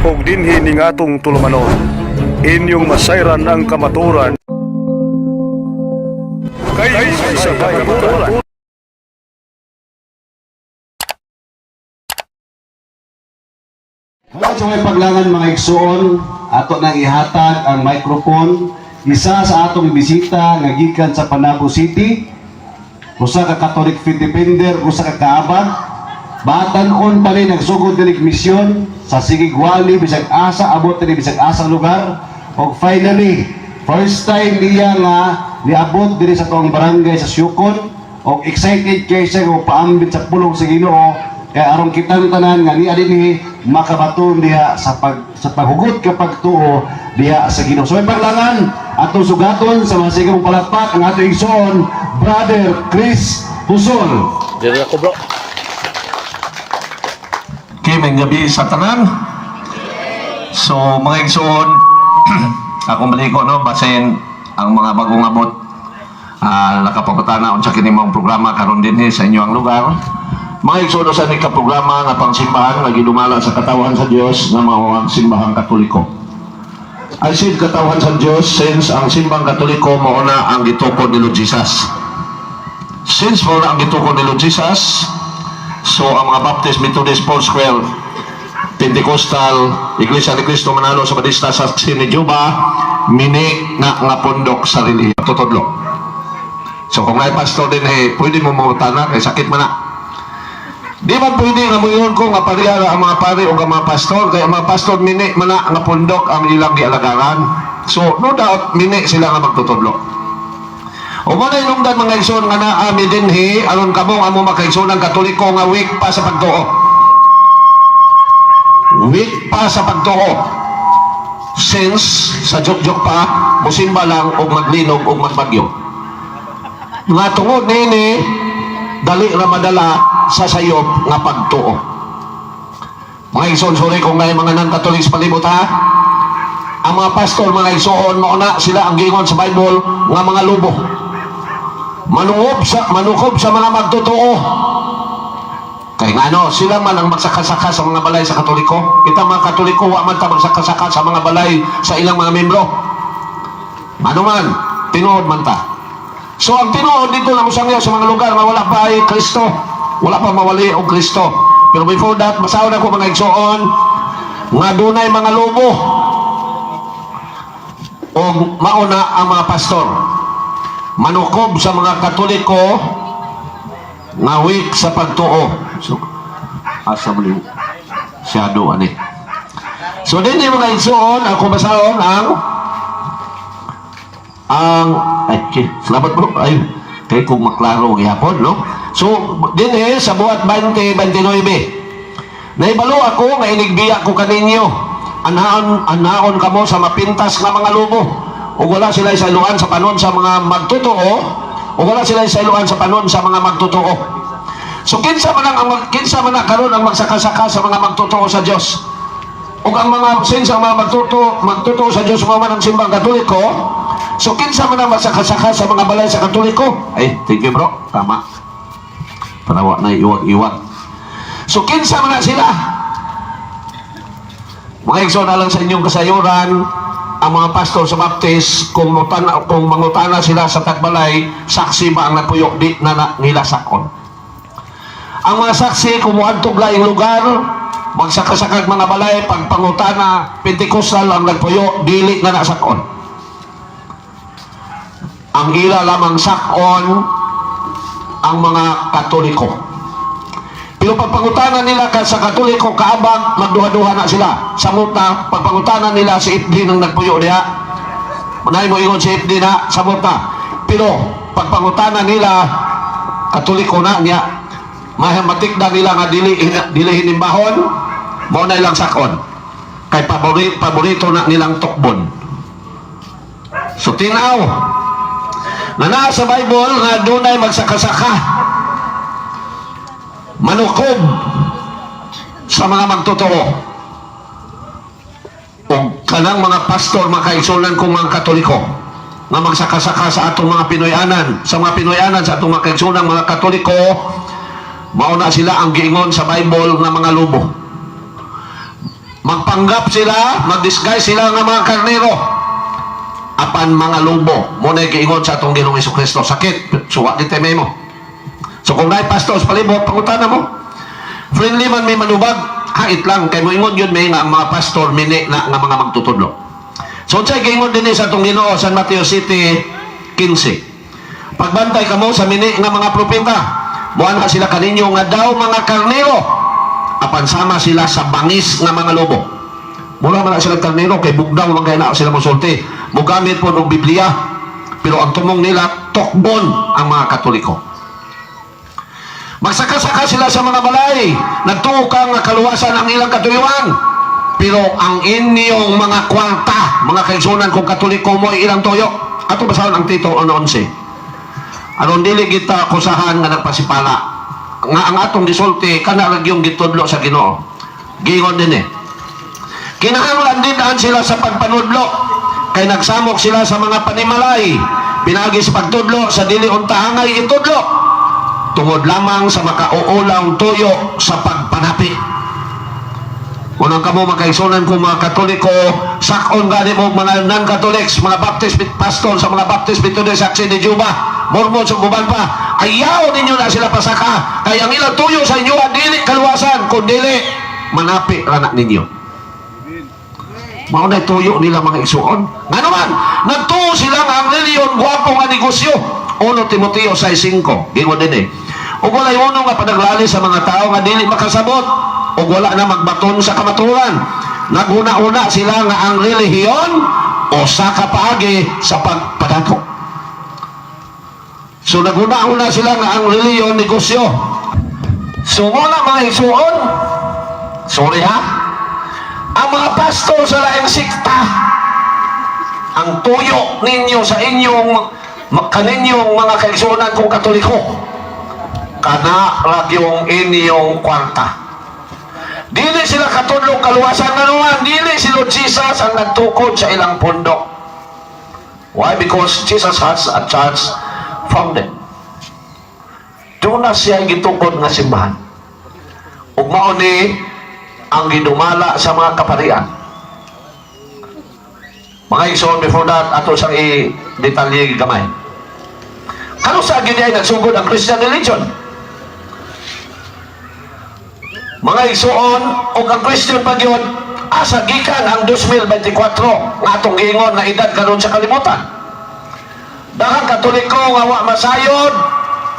og dinhi ning atong tulumanon. Inyong masayran ang kamaturan kay sa kamaturan. Wala sa may paglangan mga igsoon, ato nang ihatag ang microphone isa sa atong bisita nga gikan sa Panabo City, usa ka Catholic faith defender, usa ka kaabag, batan-on pa rin nagsugod dinig misyon sa Sigigwali bisag asa abot diri bisag asa lugar, og finally first time niya nga niabot diri sa tuang barangay sa Syukon, og excited kay siya nga paambit sa pulong sa Ginoo. Kaya aron kitang tanan nga niya dinhi makabaton diha sa paghugot kapag tuo diha sa Ginoo. So paglangan atong sugaton sa masigang palakpak ang atong igsoon Brother Chris Husol. Diri ako bro. Okay, may gabi sa tanan. So mga igsoon, ako maliko no basin ang mga bagong abot. Nakapagpatana unsa kini mong programa karon dinhi sa inyo ang lugar. Mga igsoon sa ni programa nga pangsimbahan nga gidumala sa katawan sa Dios nga mao ang simbahang Katoliko. I said katawan sa Dios since ang simbang Katoliko mao na ang gitukod ni Lord Jesus. Since mao na ang gitukod ni Lord Jesus, so ang mga Baptist, Methodist, Foursquare, Pentecostal, Iglesia ni Cristo Manalo sa Batista sa Sinijuba, mini nga pundok sa relihiyon. Tutudlo. So kung may pastor din pwede mo mangutana kay sakit man na. Di ba pwede nga muyon ko nga parihara ang mga pari o ang mga pastor, kaya ang mga pastor mini man na nga pundok ang ilang gialagaran. So no doubt mini sila nga magtutudlo. O mo na inungdan mga igsoon nga naami dinhi aron kamong amo makaigsoon ang Katoliko nga week pa sa pagtuo. Week pa sa pagtuo. Since sa jok-jok pa musimba lang og maglinog og magbagyo. Nga tungod nini dali ra madala sa sayop nga pagtuo. Mga igsoon, sorry kung may mga non-Catholics palibot ha. Ang mga pastor, mga igsoon, mauna sila ang gingon sa Bible nga mga lubo. Manukob sa mga magtotoo. Kaya nga ano, sila man ang magsakasaka sa mga balay sa Katoliko. Kita mga Katoliko, wa man ta magsakasaka sa mga balay sa ilang mga membro. Ano man, tinuod man ta. So ang tinuod dito na musangya sa mga lugar nga wala pa ay Kristo. Wala pa mawali og Kristo. Pero before that, masahon ako mga igsoon nga dunay mga lobo o mauna ang mga pastor manukob sa mga Katoliko nga week sa pagtuo. So asa mo shadow ani. So din yung mga igsoon ako masahon ang ay salamat bro ay kay kung maklaro gyapon no. So din sa buhat 2029 naibalo ako nga inigbiya ko kaninyo anaon kamo sa mapintas nga mga lobo o wala sila sa iluan sa panon sa mga magtotoo o wala sila sa iluan sa panon sa mga magtotoo. So kinsa man karon ang magsakasaka sa mga magtotoo sa Dios ug ang mga sinsa mga magtotoo sa Dios mo man ang simbang Katoliko. So kinsa man ang magsakasaka sa mga balay sa Katoliko. Ay thank you bro, tama. Panawa na iwag-iwag. So kinsa man na sila? Mga igsoon na lang sa inyong kasayuran ang mga pastor sa Baptist kung mangutana sila sa tagbalay, saksi ba ang napuyok di na nila sakon. Ang mga saksi kumuadtog laing lugar magsakasakag mga balay pagpangutana Pentecostal ang nagpuyo dili na nasakon. Ang ila lamang sakon ang mga Katoliko. Pero pagpangutanan nila sa Katoliko kaabag magduha-duha na sila. Samot na pagpangutanan nila si Ifdi nang nagpuyo diha. Manay mo ingon si Ifdi na samot na. Pero pagpangutanan nila Katoliko na niya mahamatik na nila nga dili hinimbahon mao na ilang sakon. Kay paborito na nilang tukbon. So tinaw na naa sa Bible nga dunay magsakasaka manukob sa mga magtotoo o kanang mga pastor makaigsunan kong mga Katoliko nga magsakasaka sa atong mga Pinoyanan sa atong mga kaigsunan mga Katoliko. Mauna sila ang giingon sa Bible nga mga lobo. magpanggap sila, mag-disguise sila nga mga karnero apan mga lobo. Muna giingon sa atong Ginoong Jesucristo, sakit suwa di tayo mo. So kung naay pastor sa palibot, pangutana mo, friendly man may manubag, hait lang kay mo ingon yun may nga ang mga pastor mini na nga mga magtutudlo. So siya giingon din sa atong Ginoo sa Mateo City 15, pagbantay kamo sa mini nga mga propeta, muan sila kaninyo nga daw mga karnero apan sama sila sa bangis nga mga lobo. Mula man sila karnero kay bugdaw man kay na sila mosulti. Mogamit po ng Biblia, pero ang tumong nila tokbon ang mga Katoliko. Magsaka-saka sila sa mga balay, nagtuka nga kaluwasan ang ilang katuyuan, pero ang inyong mga kwarta, mga kaigsunan kung Katoliko mo ay ilang toyo. Ato basahan ang Tito 11. Aron dili kita kusahan nga nagpasipala nga ang atong gisulti kana ra yung gitudlo sa Ginoo. Giingon din kinahanglan din daan sila sa pagpanudlo kay nagsamok sila sa mga panimalay pinagi sa pagtudlo sa dili untahangay itudlo tungod lamang sa makauulaw tuyo sa pagpanapi. Unang kamo makaigsunan kung mga Katoliko, sakon gani mo mga non-Catholics, mga Baptist pastor sa mga Baptist Methodist Saksi de Jehovah, Mormon sa guban pa, ayaw ninyo na sila pasaka kay ang ilang tuyo sa inyo dili kaluwasan kung dili manapi ranak ninyo. Maunay tuyo nila mga igsuon. Nga naman, nagtuo sila nga ang reliyon guwapo nga negosyo. 1 Timoteo 6:5. Gingon din ug walay uno nga panaglali sa mga tao nga dili makasabot ug wala na magbaton sa kamaturan. Naguna-una sila nga ang relihiyon o sa kapaagi sa pagpadako. So naguna-una sila nga ang reliyon negosyo. So muna mga igsuon, sorry ha, ang mga pastor sa laing sikta, ang tuyo ninyo sa kaninyong mga kaigsunan kung Katoliko, kana ragyong inyong kwarta. Dili sila katulong kaluwasan nga naman, dili si Lord Jesus ang nagtukod sa ilang pundok. Why? Because Jesus has a church founded. Doon na siya gitukod nga simbahan. Ug mao ni ang gidumala sa mga kaparian. Mga igsoon, before that, ato sang i-detalye gamay. Ano sa gini ay nagsugod ang Christian religion? Mga igsoon, o ang Christian pag yun, asa gikan ang 2024 nga atong giingon na edad karon sa kalimutan. Dahang Katoliko nga wa masayod,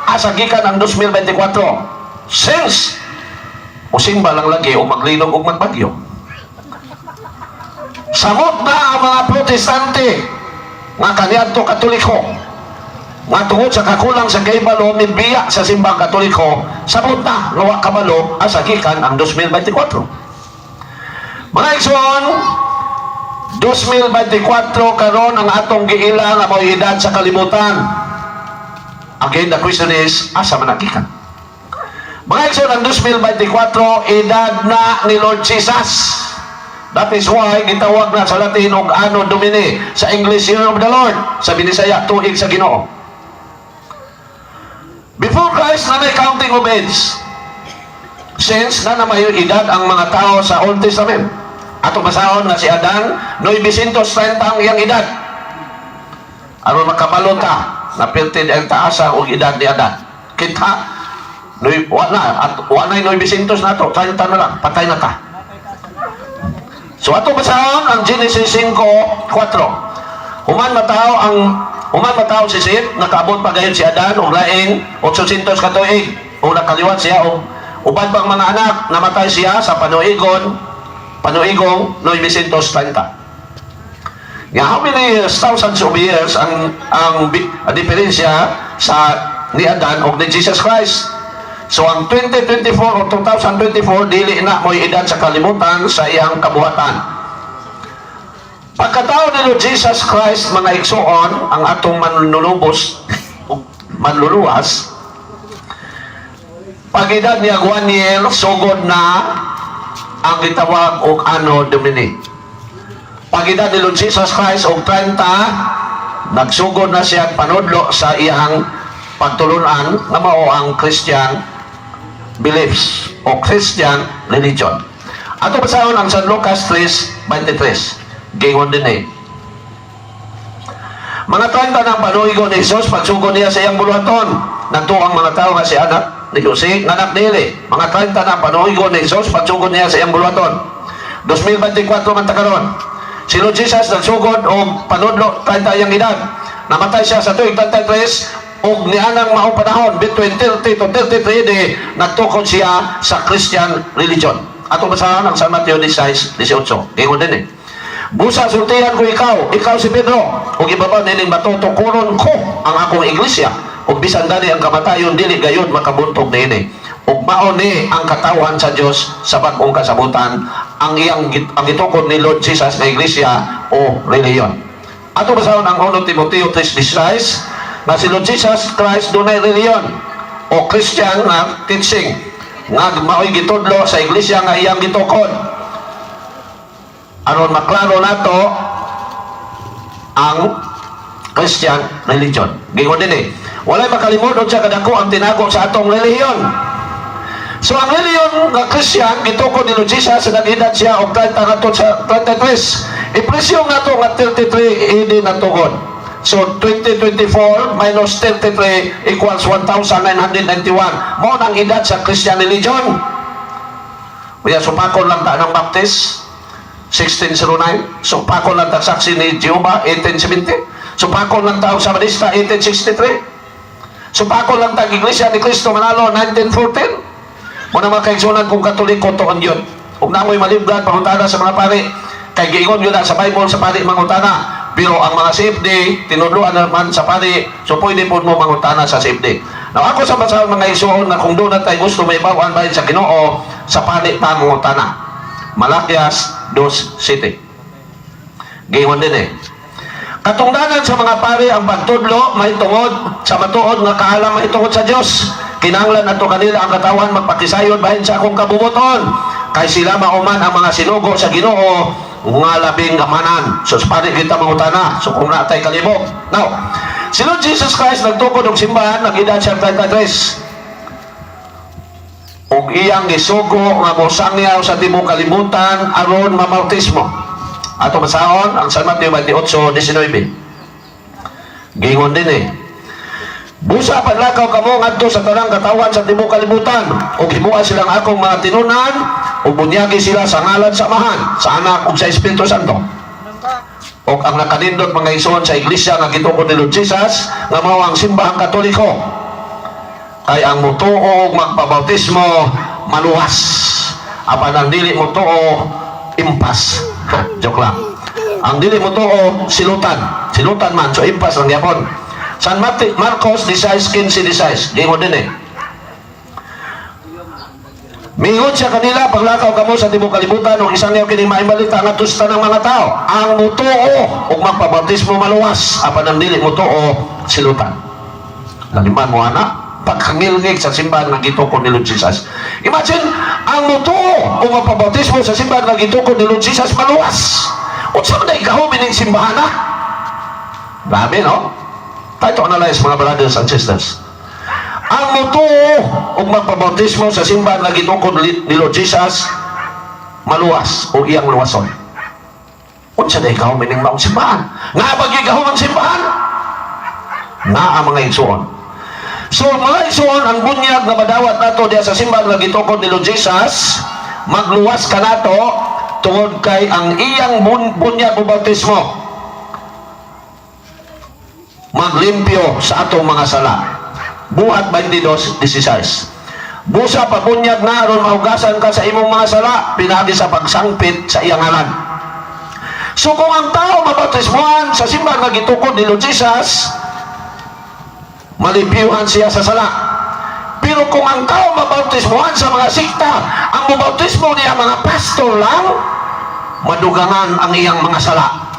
asa gikan ang 2024. Since musimba lang lagi o maglinog o magbagyo. Samot na ang mga protestante nga kaniadto Katoliko nga tungod sa kakulang sa kaibalo mibiya sa simbang Katoliko, samot na lawa kabalo asagikan ang 2024. Mga igsoon, 2024 karon ang atong giila nga mao edad sa kalibutan. Again, the question is, asa man nagikan? Mga igsoon, ang 2024 edad na ni Lord Jesus. That is why gitawag na sa Latin og Anno Domini, sa English Year of the Lord, sa Binisaya tuig sa Ginoo. Before Christ na may counting of age, since na may edad ang mga tao sa Old Testament. Ato basahon nga si Adan 930 ang iyang edad. Aron makabalota na pertid ang taasa og edad ni Adan. Kita wala 900 na to, tayo na lang, patay na ta. So ato basahon ang Genesis 5:4. Human mataw si Seth, nakaabot pa gayon si Adan og laing 800 ka tuig. O nakaliwat siya og uban pang mga anak, namatay siya sa panuigong 930. Yeah, how many thousands of years ang diferensya sa ni Adan og ni Jesus Christ? So ang 2024 o 2024 dili na mo'y edad sa kalimutan sa iyang kabuhatan. Pagkatao ni Lord Jesus Christ, mga igsoon, ang atong manluluwas, pag edad niya 1 year, sugod na ang gitawag og Anno Domini. Pag edad ni Lord Jesus Christ og 30, nagsugod na siya panudlo sa iyang pagtulunan na mao ang Christian beliefs o Christian religion. Ato basahon ang San Lucas 3:23. Gingon din eh. Mga 30 ng panuhigo ni Jesus, pagsugod niya sa iyang buluhaton. Nagtuang mga tao nga si anak ni Jose, nga anak nili. Mga 30 ng panuhigo ni Jesus, pagsugod niya sa iyang buluhaton. 2024 man takaron. Si Lord Jesus nagsugod o panudlo 30 iyang edad. Namatay siya sa tuig 33 o nianang maong panahon between 30 to 33 di nagtukod siya sa Christian religion. Ato basahan ang San Mateo 16:18. Gingon din eh. Busa sultihan ko ikaw si Pedro, ug ibabaw nining bato tukuron ko ang akong iglesia, ug bisan dali ang kamatayon dili gayud makabuntog niini. Ug mao ni ang katawan sa Dios sa bag-ong kasabutan ang gitukod ni Lord Jesus na iglesia o reliyon. Ato basahon ang 1 Timoteo 3:16 na si Lord Jesus Christ dunay reliyon o Christian na teaching nga mao'y gitudlo sa iglesia nga iyang gitukod. Aron maklaro nato ang Christian religion. Gingon din eh, walay makalimudon sa kadako ang tinago sa atong relihiyon. So ang relihiyon nga Christian gitukod ni Lord Jesus sa nag-edad siya og 30 ngadto sa 33. Ipresyo nato nga 33 AD natugod. So 2024 minus 33 equals 1991. Mao nang edad sa Christian religion. Kaya supakon lang ta ng Baptist 1609, supakon lang ta saksi ni Jehovah 1870, supakon lang ta sa Sabadista 1863, supakon lang ta iglesia ni Cristo Manalo 1914. Muna mga kaigsunan kung Katoliko toon yun. Huwag na mo'y malibgan pangutana sa mga pari, kay giingon yun na sa Bible sa pari mangutana. Pero ang mga CFD tinudluan naman sa pari, so pwede po mo mangutana sa CFD. Now ako sa basahon mga isuon na kung doon na tayo gusto may bawaan bayan sa Ginoo sa pari pangutana. Malakias 2:7. Gingon din eh. Katungdanan sa mga pari ang pagtudlo mahitungod sa matuod nga kaalam mahitungod sa Dios. Kinahanglan ato kanila ang katawan magpakisayon bahin sa akong kabubuton. Kay sila mauman ang mga sinugo sa Ginoo nga labing gamanan. So pari kita mangutana. So kung natay kalibog. Now, si Lord Jesus Christ nagtukod og simbahan nag-edad siya 33. ug iyang gisugo nga mosangyaw sa tibuok kalibutan aron mamautismo. Ato basahon ang San Mateo 28:19. Gingon din eh. Busa panlakaw kamo ngadto sa tanang katawan sa tibuok kalibutan ug himuan silang akong mga tinunan ug bunyagi sila sa ngalan sa Amahan, sa Anak ug sa Espiritu Santo. Og ang nakanindot mga igsoon sa iglesia nga gitukod ni Lord Jesus nga mao ang simbahang Katoliko. Ay ang mutuo magpabautismo maluwas. Apan ang dili mutuo impas. Joke lang. Ang dili mutuo silutan. Silutan man so impas ang gyapon. San Marcos 16:15. Gingon din eh. Mingon siya kanila paglakaw kamo sa tibuok kalibutan ug isang yaw kining maibalita ngadto sa tanang mga tao. Ang mutuo ug magpabautismo maluwas. Apan ang dili mutuo silutan. Laliman mo ana pagkangilngig sa simbahan nga gitukod ni Lord Jesus. Imagine, ang mutuo o mapabautismo sa simbahan nga gitukod ni Lord Jesus maluwas. O saan na ikahumin ng simbahan na? Grabe, no? Tayo to analyze mga brothers and sisters. Ang mutuo o mapabautismo sa simbahan nga gitukod ni Lord Jesus maluwas o iyang luwason. O saan na ikahumin ng maong simbahan? Nga pag-ikahumin ng simbahan? Nga ang mga igsuon. So mga igsoon ang bunyag nga madawat nato diya sa simbahan nga gitukod ni Lord Jesus, magluwas ka nato tungod kay ang iyang bunyag o bautismo maglimpyo sa atong mga sala. Buhat 22:16. Busa pabunyag na aron mahugasan ka sa imong mga sala pinagi sa pagsangpit sa iyang ngalan. So kung ang tao mabautismohan sa simbahan nga gitukod ni Lord Jesus, malimpyuhan siya sa sala. Pero kung ang tao mabautismohan sa mga sikta, ang mabautismo niya mga pastor lang, madugangan ang iyang mga sala.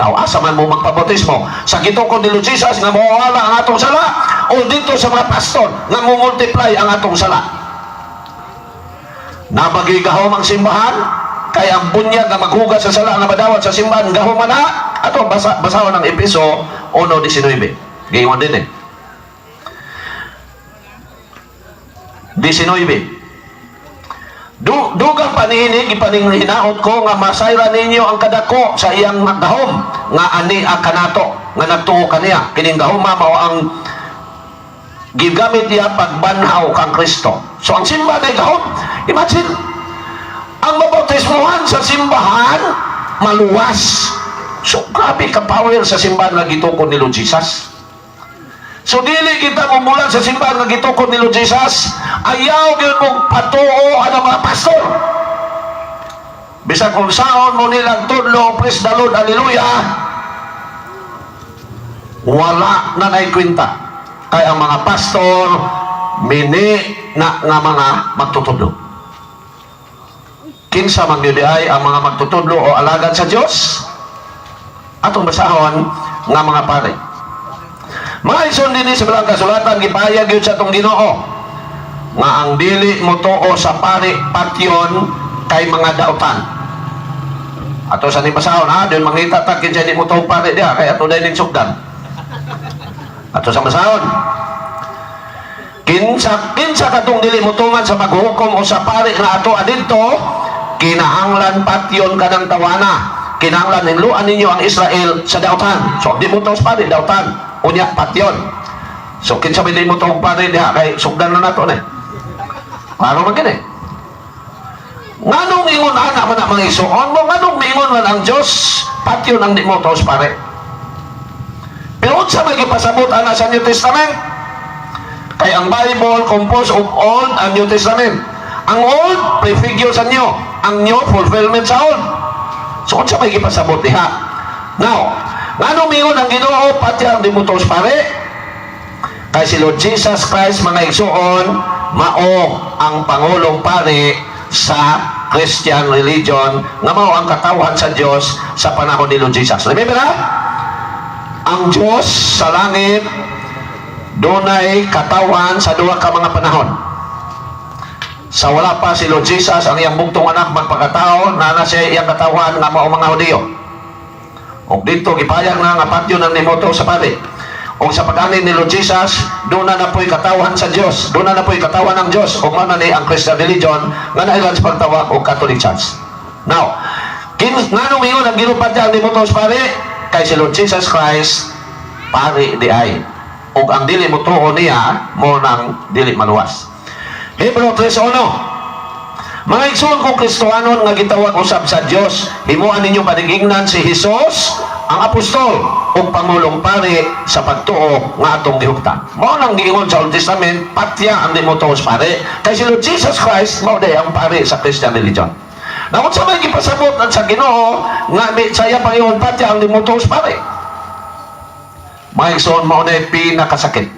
Now, asa man mo magpabautismo? Sa gitukod ni Lord Jesus nga mawala ang atong sala o dito sa mga pastor nga mumultiply ang atong sala? Nabagay gahom ang simbahan, kaya ang bunyag nga maghugas sa sala nga madawat sa simbahan gahom na ato basahon ng Epeso 1:19. Gingon din eh. 19. Dugang panihinig ipaninghinaot ko nga masayra ninyo ang kadako sa iyang gahom nga ani ang kanato nga nagtuo kaniya kining gahom mao ang gigamit niya pagbanhaw kang Kristo. So ang simbahan ay gahom. Imagine ang mabautismuhan sa simbahan maluwas. So grabe ka power sa simbahan nga gitukod ni Lord Jesus. So dili kita mumulan sa simbahan nga gitukod ni Lord Jesus, ayaw gyud mong patuo ang mga pastor. Bisag kung saon mo nilang tudlo, praise the Lord, hallelujah, wala na naikwenta. Kay ang mga pastor mini na nga mga magtutudlo. Kinsa man gyud ay ang mga magtutudlo o alagad sa Dios? Atong basahon nga mga pare. Mga ison din sa bilang kasulatan gipahayag yun sa itong Ginoo nga ang dili mo tuo sa pari patyon kay mga dautan. Ato sa nibasahon doon mangita takin siya di mo tuo pari dia kay ato dahil sugdan. Ato sa basahon kinsa katong dili mo tuman sa maghukom o sa pari nga ato adito kinahanglan patyon kanang tawana, kinahanglan hinluan ninyo ang Israel sa dautan. So di mo tuo sa pari dautan unya patyon. So kinsa may di mo tong pare diha kay sugdan na nato ni. Paano man kini? Nganong ingon ana man ang mga isuon mo, nganong mingon man ang Dios patyon ang di mo tos pare. Pero unsa may gipasabot ana sa New Testament? Kay ang Bible composed of Old and New Testament. Ang Old prefigure sa New, ang New fulfillment sa Old. So unsa may gipasabot diha? Now, ngano mingon ang Ginoo pati ang dimutos pare? Kay si Lord Jesus Christ mga igsuon mao ang pangulong pare sa Christian religion nga mao ang katawhan sa Dios sa panahon ni Lord Jesus. Remember na? Ang Dios sa langit dunay katawhan sa duha ka mga panahon. Sa wala pa si Lord Jesus ang iyang bugtong anak magpakatao na siya iyang katawhan nga mao mga Hudiyo. O dito gipayag na nga patyon ang nimoto sa pare. O sa pag-anin ni Lord Jesus, doon na po'y katawan sa Diyos. Doon na po'y katawan ng Diyos. O mana ni ang Christian religion nga nailan sa pagtawag o Catholic Church. Now, nganong ingon ang ginupad niya ang nimoto sa pare? Kay si Lord Jesus Christ, pare di ay. O ang dili mo tuo niya, mo nang dili maluwas. Hebrew 3:1. Mga igsoon kong Kristohanon nga gitawag usab sa Dios, himuan ninyo paningingnan si Hesus ang apostol ug pangulong pare sa pagtuo nga atong gihuptan. Mao nang giingon sa Old Testament, patya ang di mo tuos pare, kay si Lord Jesus Christ mao day ang pare sa Christian religion. Na unsa may gipasabot sa Ginoo nga saya pangingon patya ang di mo tuos pare? Mga igsoon mao na pinakasakit.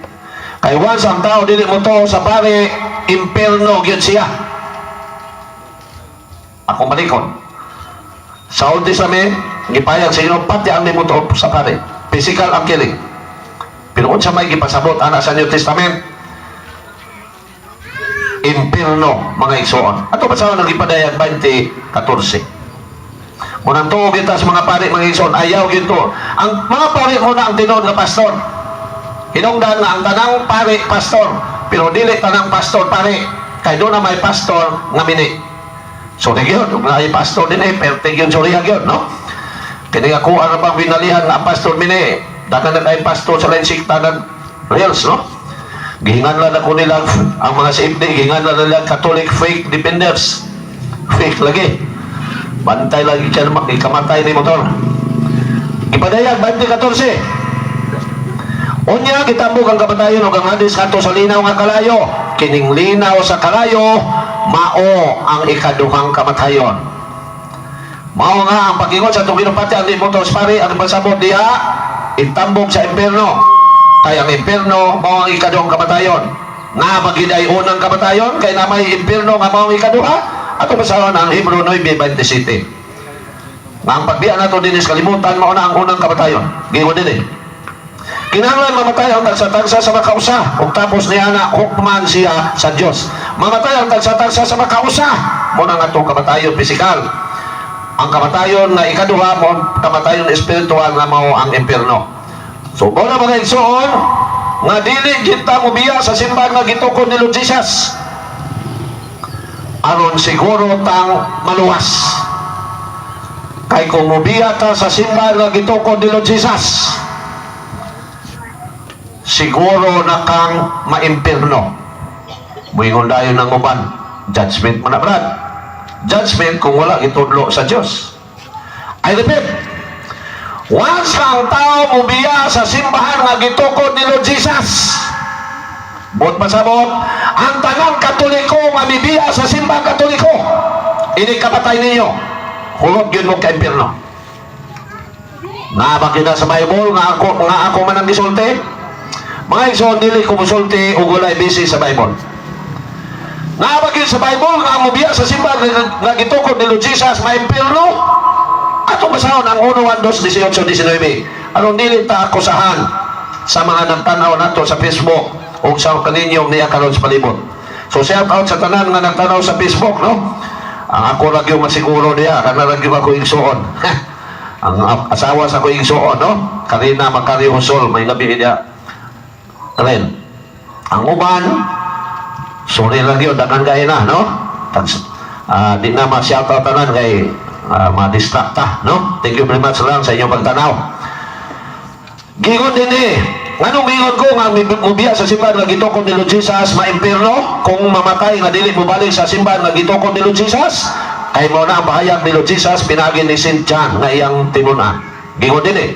Kay once ang tao dili mo tuo sa pare, impierno gyud siya. Ako malikon sa Old Testament gipayag sa inyo pati ang limuto sa pare physical ang killing. Pero unsa may gipasabot ana sa New Testament impierno mga igsoon. Ato ba sa nagipadayag 20:14 munang tuog kita sa mga pare mga igsoon ayaw ginto ang mga pare mo na ang tinuod nga pastor hinungdan nga ang tanang pare pastor pero dili tanang pastor pare kay doon na may pastor nga mini. So nagyon, kung na ay pastor din pero tigyon suriha yun, no? Kaya nga kung ano bang binalihan na ang pastor mini, dakan na tayo pastor sa lain sikta ng reals, no? Gihingan lang ako nila, ang mga safety, gihingan lang nila Catholic fake defenders. Fake lagi. Bantay lagi siya, ikamatay ni motor. Ipadayag, 20:14. Unya, kitambog ang kamatayon o ang hadis kanto sa linaw nga kalayo. Kining linaw sa kalayo, mao ang ikaduhang kamatayon. Mao nga ang pag-ingon sa itong ginupati ang limutos pare ang pasabot diha itambog sa impierno. Kaya ang impierno mao ang ikaduhang kamatayon. Nga magiday unang kamatayon kay na may impierno nga mao ang ikaduha. Ato basahon ang Hebrew 9:27. Nga ang pagbiya nato dinis kalimutan mao na ang unang kamatayon. Giingon din kinahanglan mamatay ang tagsa-tagsa sa makausa ug tapos niya na hukman siya sa Dios. Mamatay ang tagsa-tagsa sa makausa mo nang atong kamatayon pisikal. Ang kamatayon na ikaduha mo kamatayon espiritual nga mao ang impierno. So mo na mga igsoon nga dili kita mo biya sa simbahan nga gitukod ni Lord Jesus. aron siguro tang maluwas. Kay kung mubiya ta sa simbahan nga gitukod ni Lord Jesus, siguro na kang maimpirno. Muingon dayon ng uban, judgment mo na, brad. Judgment kung wala itudlo sa Diyos. I repeat, once kang tao mubiya sa simbahan nga gitukod ni Lord Jesus, buot pasabot, ang tanang Katoliko nga mibiya sa simbahan Katoliko, ini kapatay ninyo, hulog yun mo ka-impirno. Nabakita sa Bible nga ako man ang gisulti. Mga igsoon, dili ko musulti o gulay busy sa Bible. Nabakita sa Bible nga ang mubiya sa simbahan nga gitukod ni Lord Jesus ma-impirno. Ato basahon ang 1, 2, 18, 19. Anong dili ta akusahan sa mga nagtanaw nato sa Facebook o sa kaninyong niya karon sa palibot. So shout out sa tanan nga nagtanaw sa Facebook, no? Ang ako lang yung masiguro niya, kana lang yung ako igsuon. Ang asawa sa ko igsuon, no? Karina Macarihosol, may gabi niya. Ren, ang uban, sorry lang yun, dagan gaya na, no? Di na ma-shout out tanan kay ma-distracta, no? Thank you very much lang sa inyong pagtanaw. Gingon din anong gingon ko nga mubiya sa simbahan nga gitukod ni Lord Jesus maimpirno kung mamatay nga dili mo balik sa simbahan nga gitukod ni Lord Jesus, kay mo na ang bahayag ni Lord Jesus pinagi ni St. John nga iyang tinuna. Gingon din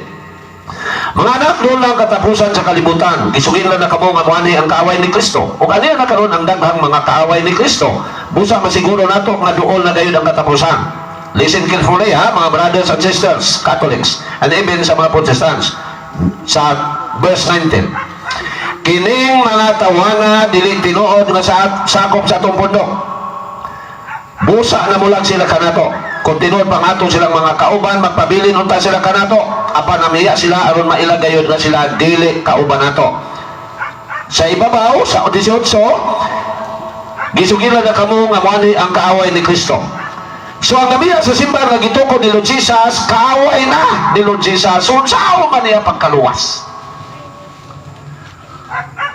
mga anak, doon lang katapusan sa kalibutan. Gisugin lang na kamo nga muani ang kaaway ni Kristo. O kanina na karon ang daghang mga kaaway ni Kristo. Busa masiguro nato nga duol na dayon ang katapusan. Listen carefully, ha, mga brothers and sisters, Catholics, and even sa mga Protestants. Sa verse 19, kining mga tawana dili tinuod nga sakop sa atong pundok, busa na mulang sila kanato. Kung tinuod pang ato silang mga kauban, magpabilin unta sila kanato, apan namiya sila aron mailagayod na sila dili kauban nato. Sa ibabaw sa 18, gisugilan na kamo nga muani ang kaaway ni Kristo. So ang namiya sa simbahan nga gitukod ni Lord Jesus, kaaway na ni Lord Jesus. So saan man niya pagkaluwas?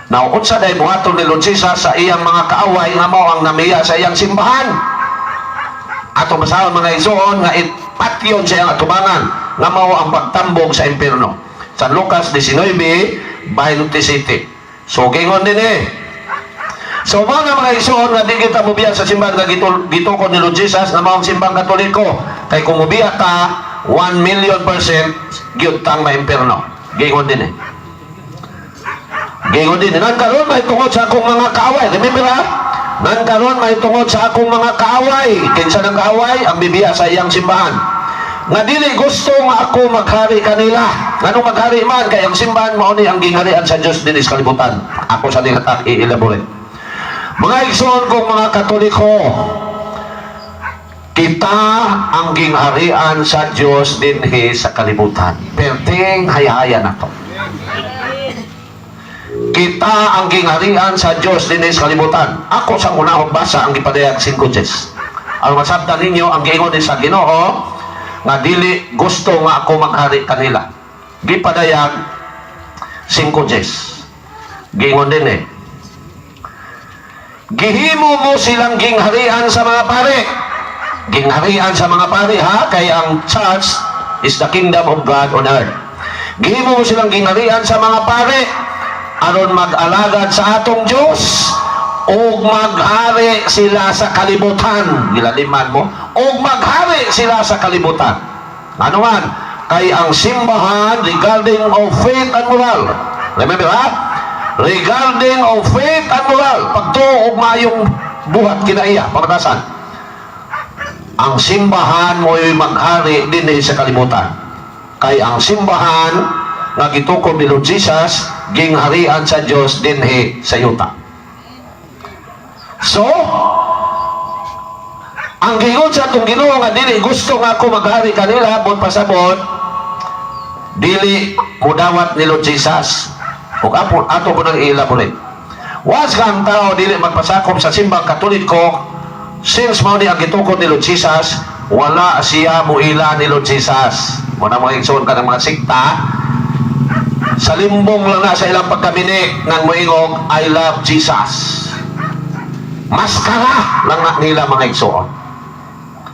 Now, unsa day buhaton ni Lord Jesus sa iyang mga kaaway nga mao ang namiya sa iyang simbahan? Ato basahon mga igsoon nga ipatyon sa iyang atubangan nga mao ang pagtambong sa impierno. Sa Lucas 19:27. So gingon din So mga igsoon nga di kita mubiya sa simbahan nga gitukod ni Lord Jesus nga mao ang simbang Katoliko, kay kung mubiya ta 1,000,000% gyud tang maimpierno. Gingon din Gingon din nagkaroon may tungod sa akong mga kaaway. Remember ha? Nagkaroon may tungod sa akong mga kaaway. Kinsa ng kaaway? Ang bibiya sa iyang simbahan. Nga dili gusto nga ako maghari kanila. Anong maghari man? Kaya ang simbahan mao ni ang gingharian sa Dios dinis kalibutan. Ako sa dilatak i-elaborate. Mga igsoon kong mga Katoliko, kita ang gingharian sa Dios dinhi sa kalibutan. Perting hayahaya na to. Kita ang gingharian sa Dios dinhi sa kalibutan. Ako sa unahong basa ang gipadayag 5 Ang masabtan ninyo ang giingon ni sa Ginoo nga dili gusto nga ako maghari kanila. Gipadayag 5 Giingon din gihimo mo silang gingharian sa mga pare. Gingharian sa mga pare, ha? Kaya ang church is the kingdom of God on earth. Gihimo mo silang gingharian sa mga pare aron mag-alagad sa atong Diyos o maghari sila sa kalibutan. Gilaliman mo, o maghari sila sa kalibutan. Ano man? Kay ang simbahan regarding of faith and moral. Remember, ha? Regarding of faith and moral, pagtuog mayong buhat kinaiya, pamatasan. Ang simbahan mo'y maghari din sa kalibutan. Kay ang simbahan nga gitukod ni Lord Jesus, gingharian sa Dios dinhi sa yuta. So, ang gingon sa atong Ginoo nga dili gusto nga ako maghari kanila, but pasabot dili mudawat ni Lord Jesus. Ug ato po nang i-elaborate. Was kang tao dili magpasakop sa simbang Katoliko, since mao ni ang gitukod ni Lord Jesus, wala siya muila ni Lord Jesus. Muna mga igsoon ka ng mga sikta, sa limbong lang na sa ilang pagkaminik ng moingog, I love Jesus. Maskara lang na nila mga igsoon.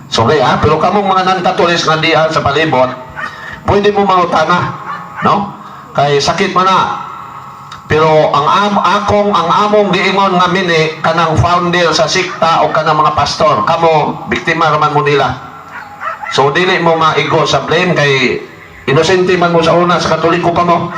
Sorry ha, pero kamong mga non-Catholics nga diha sa palibot, pwede mo mangutana, no? Kay sakit mo na. Pero ang among giingon nga mini kanang founder sa sikta o kanang mga pastor, kamo biktima raman mo nila. So dili mo maigo sa blame kay inosente man mo sa una sa Katoliko pa mo.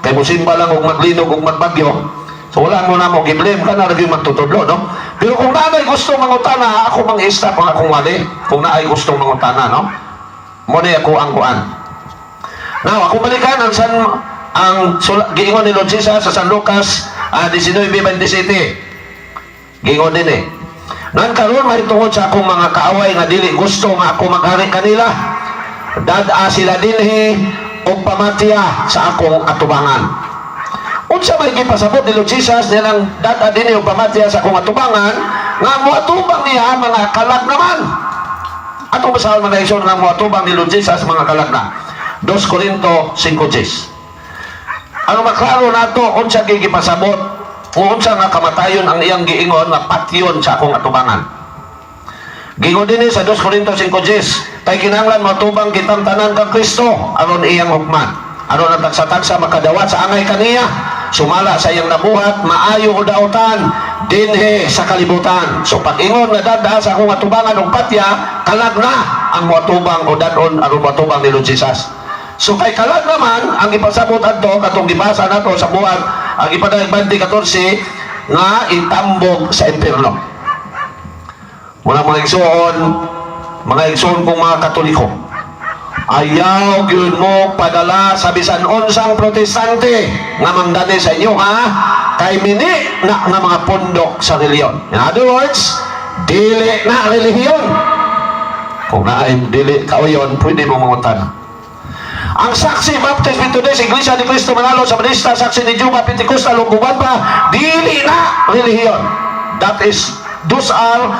Kay musimba lang og maglinog og magbagyo. So wala mo na mo gi-blame ka na lagi magtutudlo, no? Pero kung naay gusto mangutana, ako mang-stop ang akong wali. Kung naay gusto mangutana, no? Mo na ako ang kuan. Now, ako balikan ang giingon ni Lord Jesus sa San Lucas 19:27. Giingon din eh. Nan karon mahitungod sa akong mga kaaway nga dili gusto nga ako maghari kanila. Dad-a sila dinhi og pamatya sa akong atubangan. Unsa may gipasabot ni Lord Jesus nilang dad-a dinhi og pamatya sa akong atubangan nga moatubang niya mga kalag naman. Atong basahan man na nga moatubang ni Lord Jesus mga kalag na. 2 Corinto 5:10. Ano maklaro nato unsa gigipasabot o unsa nga kamatayon ang iyang giingon nga patyon sa akong atubangan. Gingon dinhi sa 2 Corinto 5:10, tay kinahanglan matubang kitang tanan kang Kristo aron iyang hukman. Aron ang tagsa-tagsa makadawat sa angay kaniya, sumala sa iyang nabuhat, maayo o daotan dinhi sa kalibutan. So pag-ingon nga dada sa akong atubangan og patya, kalag na ang moatubang o dadon aron moatubang ni Lord Jesus. So kay kalag naman ang ipasabot adto katong gibasa nato sa buwan ang ipadayag 20:14 nga itambog sa impierno. Muna mga igsoon kong mga Katoliko, ayaw gyud mo padala sa bisan unsang protestante nga mangdani sa inyo ha kay mini na nga mga pundok sa reliyon. In other words, dili na relihiyon. Kung naay dili kauyon, pwede mo mangutan. Ang saksi Baptist Methodist Iglesia ni Cristo Manalo sa Manista, saksi ni Juba Pentecostal o Gubanpa, dili na relihiyon. Those are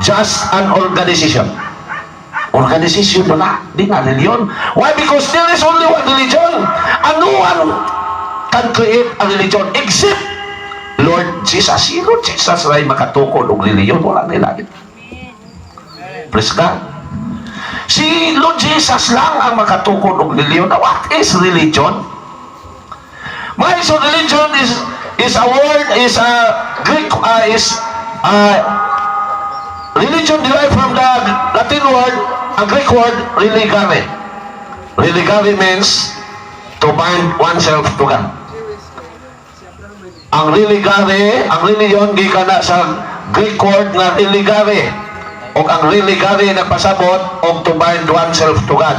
just an organization. Organization na, di na religion. Why? Because there is only one religion. And no one can create a religion except Lord Jesus. Si Lord Jesus ay makatukod og religion, wala nila. Praise God. Si Lord Jesus lang ang makatukod og religion. Now, what is religion? So religion is a word, is a Greek, religion derived from the Latin word, a Greek word, religare. Religare means to bind oneself to God. Ang religare, ang religion gikan na sa Greek word na religare. Og ang religare nagpasabot og to bind oneself to God.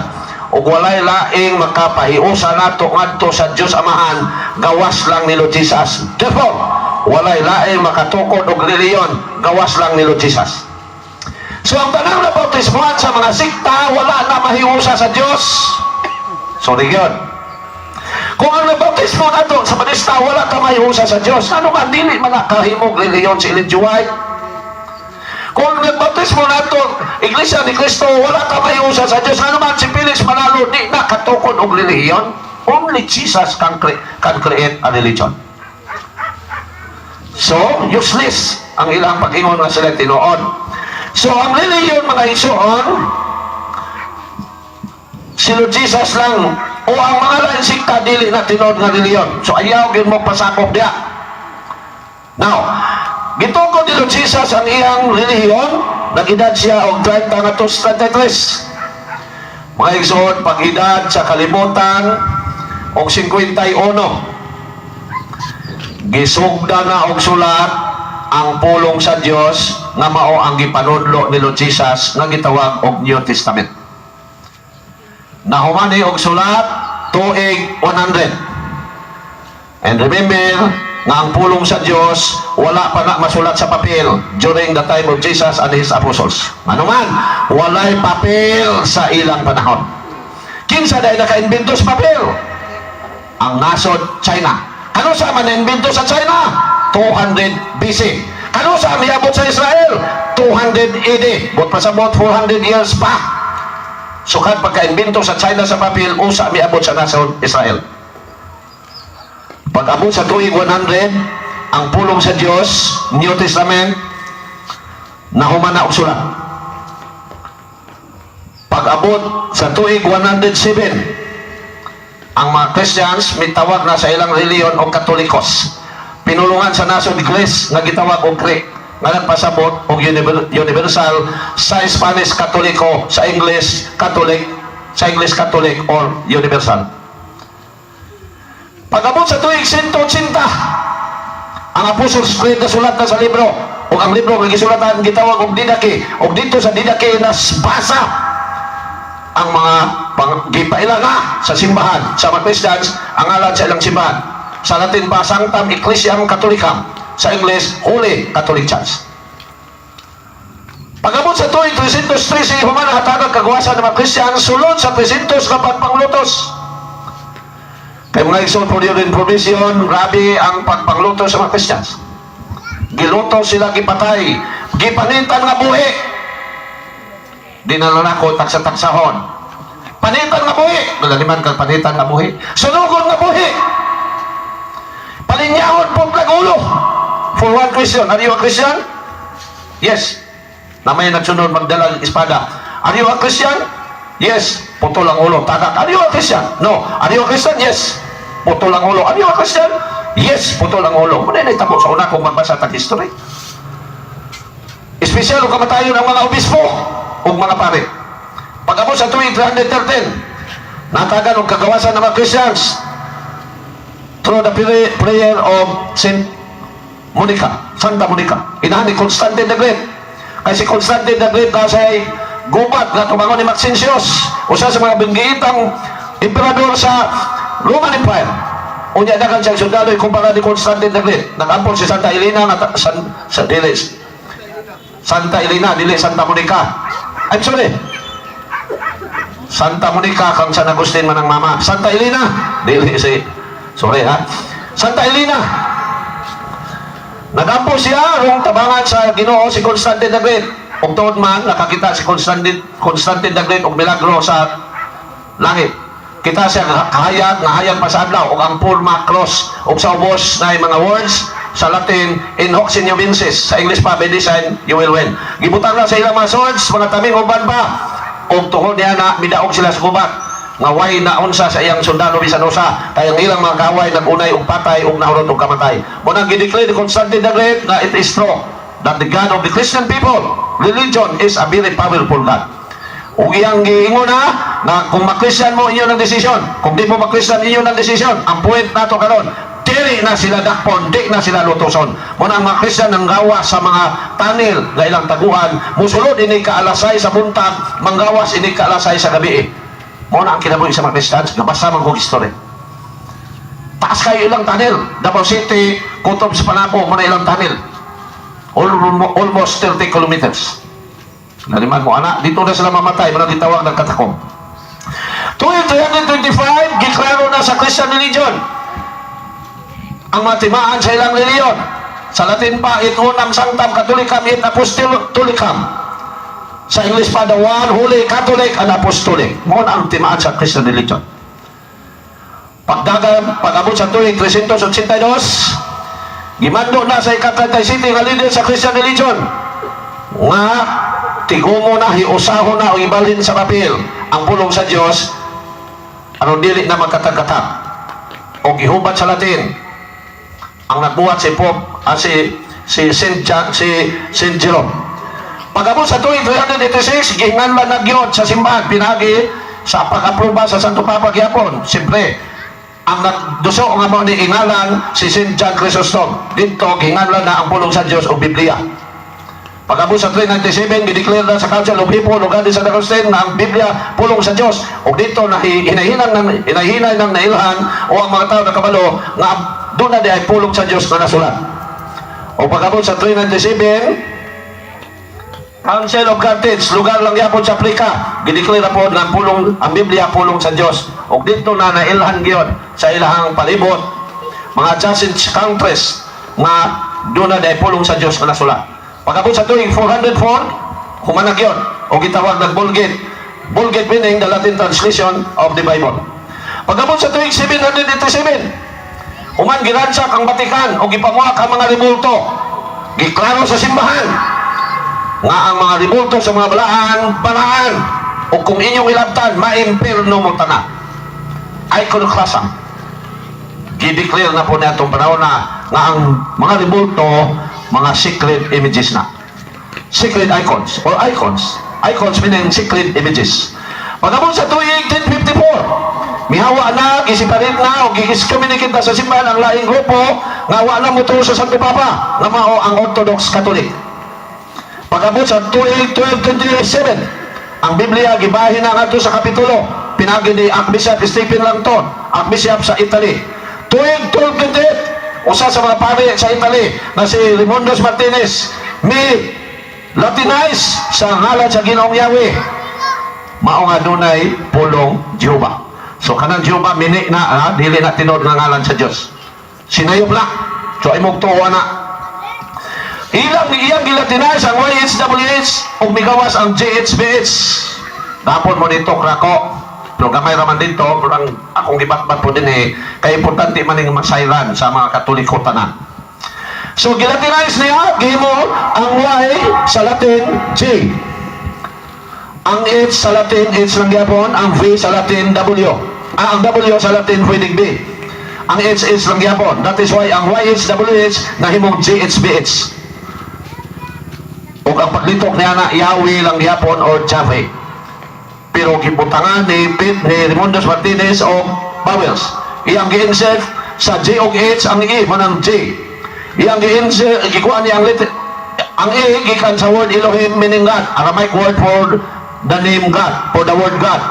Og walay laing makapahiusa nato ngadto sa Dios Amahan, gawas lang ni Lord Jesus. Therefore, walay laing makatukod og reliyon, gawas lang ni Lord Jesus. So ang tanang na bautismuhan sa mga sikta, wala na mahiusa sa Dios. Sorry yun. Kung ang nabautismo nato sa Manista, wala ka mahiusa sa Dios, ano man dili man nakahimog reliyon si Ellen G. White. Kung nagbautismo nato Iglesia ni Cristo, wala ka mahiusa sa Dios, ano man si Felix Manalo, di nakatukod og reliyon. Only Jesus can create a religion. So useless ang ilang pag-ingon nga sila tinuod. So ang reliyon mga igsoon, si Lord Jesus lang o ang mga lain sikta dili na tinuod nga reliyon. So ayaw gyud mo pasakop diha. Now, gitukod ni Lord Jesus ang iyang reliyon, nag-edad siya og 30 ngadto sa 33. Mga igsoon, pag-edad sa kalibutan og 51. Gisugda na og sulat ang pulong sa Dios nga mao ang gipanudlo ni Lord Jesus nga gitawag og New Testament. Nahumani og sulat tuig 100. And remember nga ang pulong sa Dios wala pa na masulat sa papel during the time of Jesus and his apostles. Ano man, walay papel sa ilang panahon. Kinsa dahil naka-invento sa papel? Ang nasod China. Ano sa man na-invento sa China? 200 BC. Ano sa miabot sa Israel? 200 AD. But pasabot 400 years pa. Sukad pagka-invento sa China sa papel, usa miabot sa nasod Israel. Pag-abot sa tuig 100, ang pulong sa Dios, New Testament, Nahumana og sulat. Pag-abot sa tuig 107, ang mga Christians mitawag na sa ilang reliyon o Katolikos. Pinulungan sa nasod Greece nga gitawag og Greek, nga nagpasabot og universal sa Spanish Katoliko, sa English Catholic or universal. Pag-abot sa tuig 180, ang Apostles' Creed nasulat na sa libro, o ang libro nga gisulatan gitawag og Didache, og dito sa Didache nasbasa ang mga gipailaga sa simbahan sa mga Christians ang ngalan sa ilang simbahan. Sa Latin pa Sanctam Ecclesiam Catholicam, sa English Holy Catholic Church. Pag-abot sa tuig 313 human hatagag kagawasan ng mga Christian sulod sa 300 ka pagpanglutos. Kay mga igsoon for your information, grabe ang pagpanglutos sa mga Christians. Giluto sila, gipatay, gipanitan nga buhi. Dinalalako taksa-taksahon. Panitan nga buhi. Malaliman kang panitan nga buhi. Sunugon nga buhi. Palinyahon po kagulo. For one Christian. Are you a Christian? Yes. Na may nagsunod magdalang espada. Are you a Christian? Yes. Putol ang ulo. Tagak. Are you a Christian? No. Are you a Christian? Yes. Putol ang ulo. Are you a Christian? Yes. Putol ang ulo. Muna na itabo sa una kung magbasa tag history. Espesyal o kamatayon ng mga obispo o mga pare. Pag-abot sa tuwing 313, natagan o kagawasan ng mga Christians through the prayer of Saint Monica, Santa Monica. Inahan ni Constantine the Great. Kaya si Constantine the Great kasi gubat na tumangon ni Maxentius, usa sa mga binggiitang emperador sa Roman Empire. Unya na kan siyang sundalo ikumpara ni Constantine the Great. Nag-ampon si Santa Elena Santa Elena, dili Santa Monica. I'm sorry. Santa Monica kang San Agustin man ang mama. Santa Elena, dili si sorry ha. Santa Elena. Nagampo siya rong tabangan sa Ginoo si Constantine the Great. Ug tuod man nakakita si Constantine the Great og milagro sa langit. Kita siya kahayag pa sa adlaw og ang purma cross og sa ubos na mga words sa Latin in hoc signo vinces, sa English pa by design you will win. Gibutang na sa ilang mga swords mga taming uban pa og tuhod niya na midaog sila sa gubat nga way na unsa sa iyang sundalo bisan usa kay ang ilang mga kaway nagunay og patay og nahurot og kamatay. Mo nang gideclare ni Constantine the Great na it is true that the God of the Christian people religion is a very powerful God. Ug iyang giingon na kung makristiyan mo inyo ng desisyon, kung di mo makristiyan inyo ng desisyon, ang point nato karon dili na sila dakpon, di na sila lutoson. Muna ang mga Christian ang gawa sa mga tanil nga ilang taguan, musulod ini kaalasay sa buntag, manggawas ini kaalasay sa gabi. Muna ang kinabuhi sa mga Christian, nabasa man kong history. Taas kayo ilang tanil, Davao City, Kutob sa Panaco, muna ilang tanil. Almost 30 kilometers. Naliman mo, anak, dito na sila mamatay, muna ditawag ng katakom. Tuwing 325, giklaro na sa Christian religion ang matimaan sa ilang reliyon. Sa Latin pa, it unam sanctam Catholicam et apostolicam. Sa English pa, the one holy Catholic and apostolic. Muna ang timaan sa Christian religion. Pag-abot sa tuwing 382, gimando na sa ika-37 nga leader sa Christian religion nga tigumo na, hiusaho na o ibalhin sa papel ang pulong sa Diyos ano dili na magkatag-katag o gihubat sa Latin ang nagbuhat si Pope si Saint Jerome. Pag-abot sa tuwing 386 gihinganlan na gyud sa simbahan pinagi sa pag-aproba sa Santo Papa gyapon. Siyempre ang nagduso nga mo ni ingalan si Saint John Chrysostom. Dito gihinganlan na ang pulong sa Dios o Biblia. Pag-abot sa 397 gideclare na sa Council of Hippo ug sa Agustin na ang Biblia pulong sa Dios. Ug dito na hinahinay ng nailhan o ang mga tao na kabalo nga doon na di ay pulong sa Diyos na nasulat. O pag-abot sa 397, Council of Carthage, lugar lang yapon sa Africa, gideclare po na ang Biblia pulong sa Diyos. O dito na nailhan giyon sa ilahang palibot, mga adjacent countries nga doon na di ay pulong sa Diyos na nasulat. Pag-abot sa tuwing 404, humanag yun, o gitawag ng Vulgate. Vulgate meaning the Latin translation of the Bible. Pag-abot sa tuwing 787, human giransak ang Batikan o gipanguha ang mga rebulto. Giklaro sa simbahan nga ang mga ribulto sa mga balaan o kung inyong ilabtan maimpirno mo tanan. Iconoclasm. Gideclare na po niya itong panahon na nga ang mga ribulto mga secret images na, secret icons or icons meaning secret images. Pagkabot sa tuig 1054 mihawa na, gisiparit na o gigis-communicate na sa simbahan ang laing grupo nga wala mo to sa Santo Papa nga mao ang Orthodox Catholic. Pagkabot sa tuig 1227 ang Biblia gibahin na nga sa kapitulo pinagi ni Archbishop Stephen Langton, Archbishop sa Italy. Tuig 1228 usa sa mga pari sa Italy na si Raimundos Martinez mi Latinize sa ngalan sa Ginoong Yahweh mao nga dunay pulong Jehova. So kanang Jehova mini na dili na tinod nga ngalan sa Dios, sinayop na, so imong tuwa na iyang gilatinize ang YHWH ug migawas ang JHBH. Dapon mo dito krako pero gamay raman dito, pero akong gibatbat po din kaya importante man yung masayran sa mga Katoliko tanan. So gilatinize niya, gihimo ang Y sa Latin J, ang H sa Latin H lang gyapon, ang V sa Latin W, ang W sa Latin pwedeng B, ang H lang gyapon. That is why ang YHWH nahimong JHBH ug ang paglitok niya na Yahweh lang gyapon or Jahwe. Pero gibutangan ni Raimundos Martinez o vowels. Iyang gi-insert sa J o H ang E manang J. Iyang gi-insert gikuha niya ang letter ang E gikan sa word Elohim meaning God, Aramaic word for the name God, for the word God.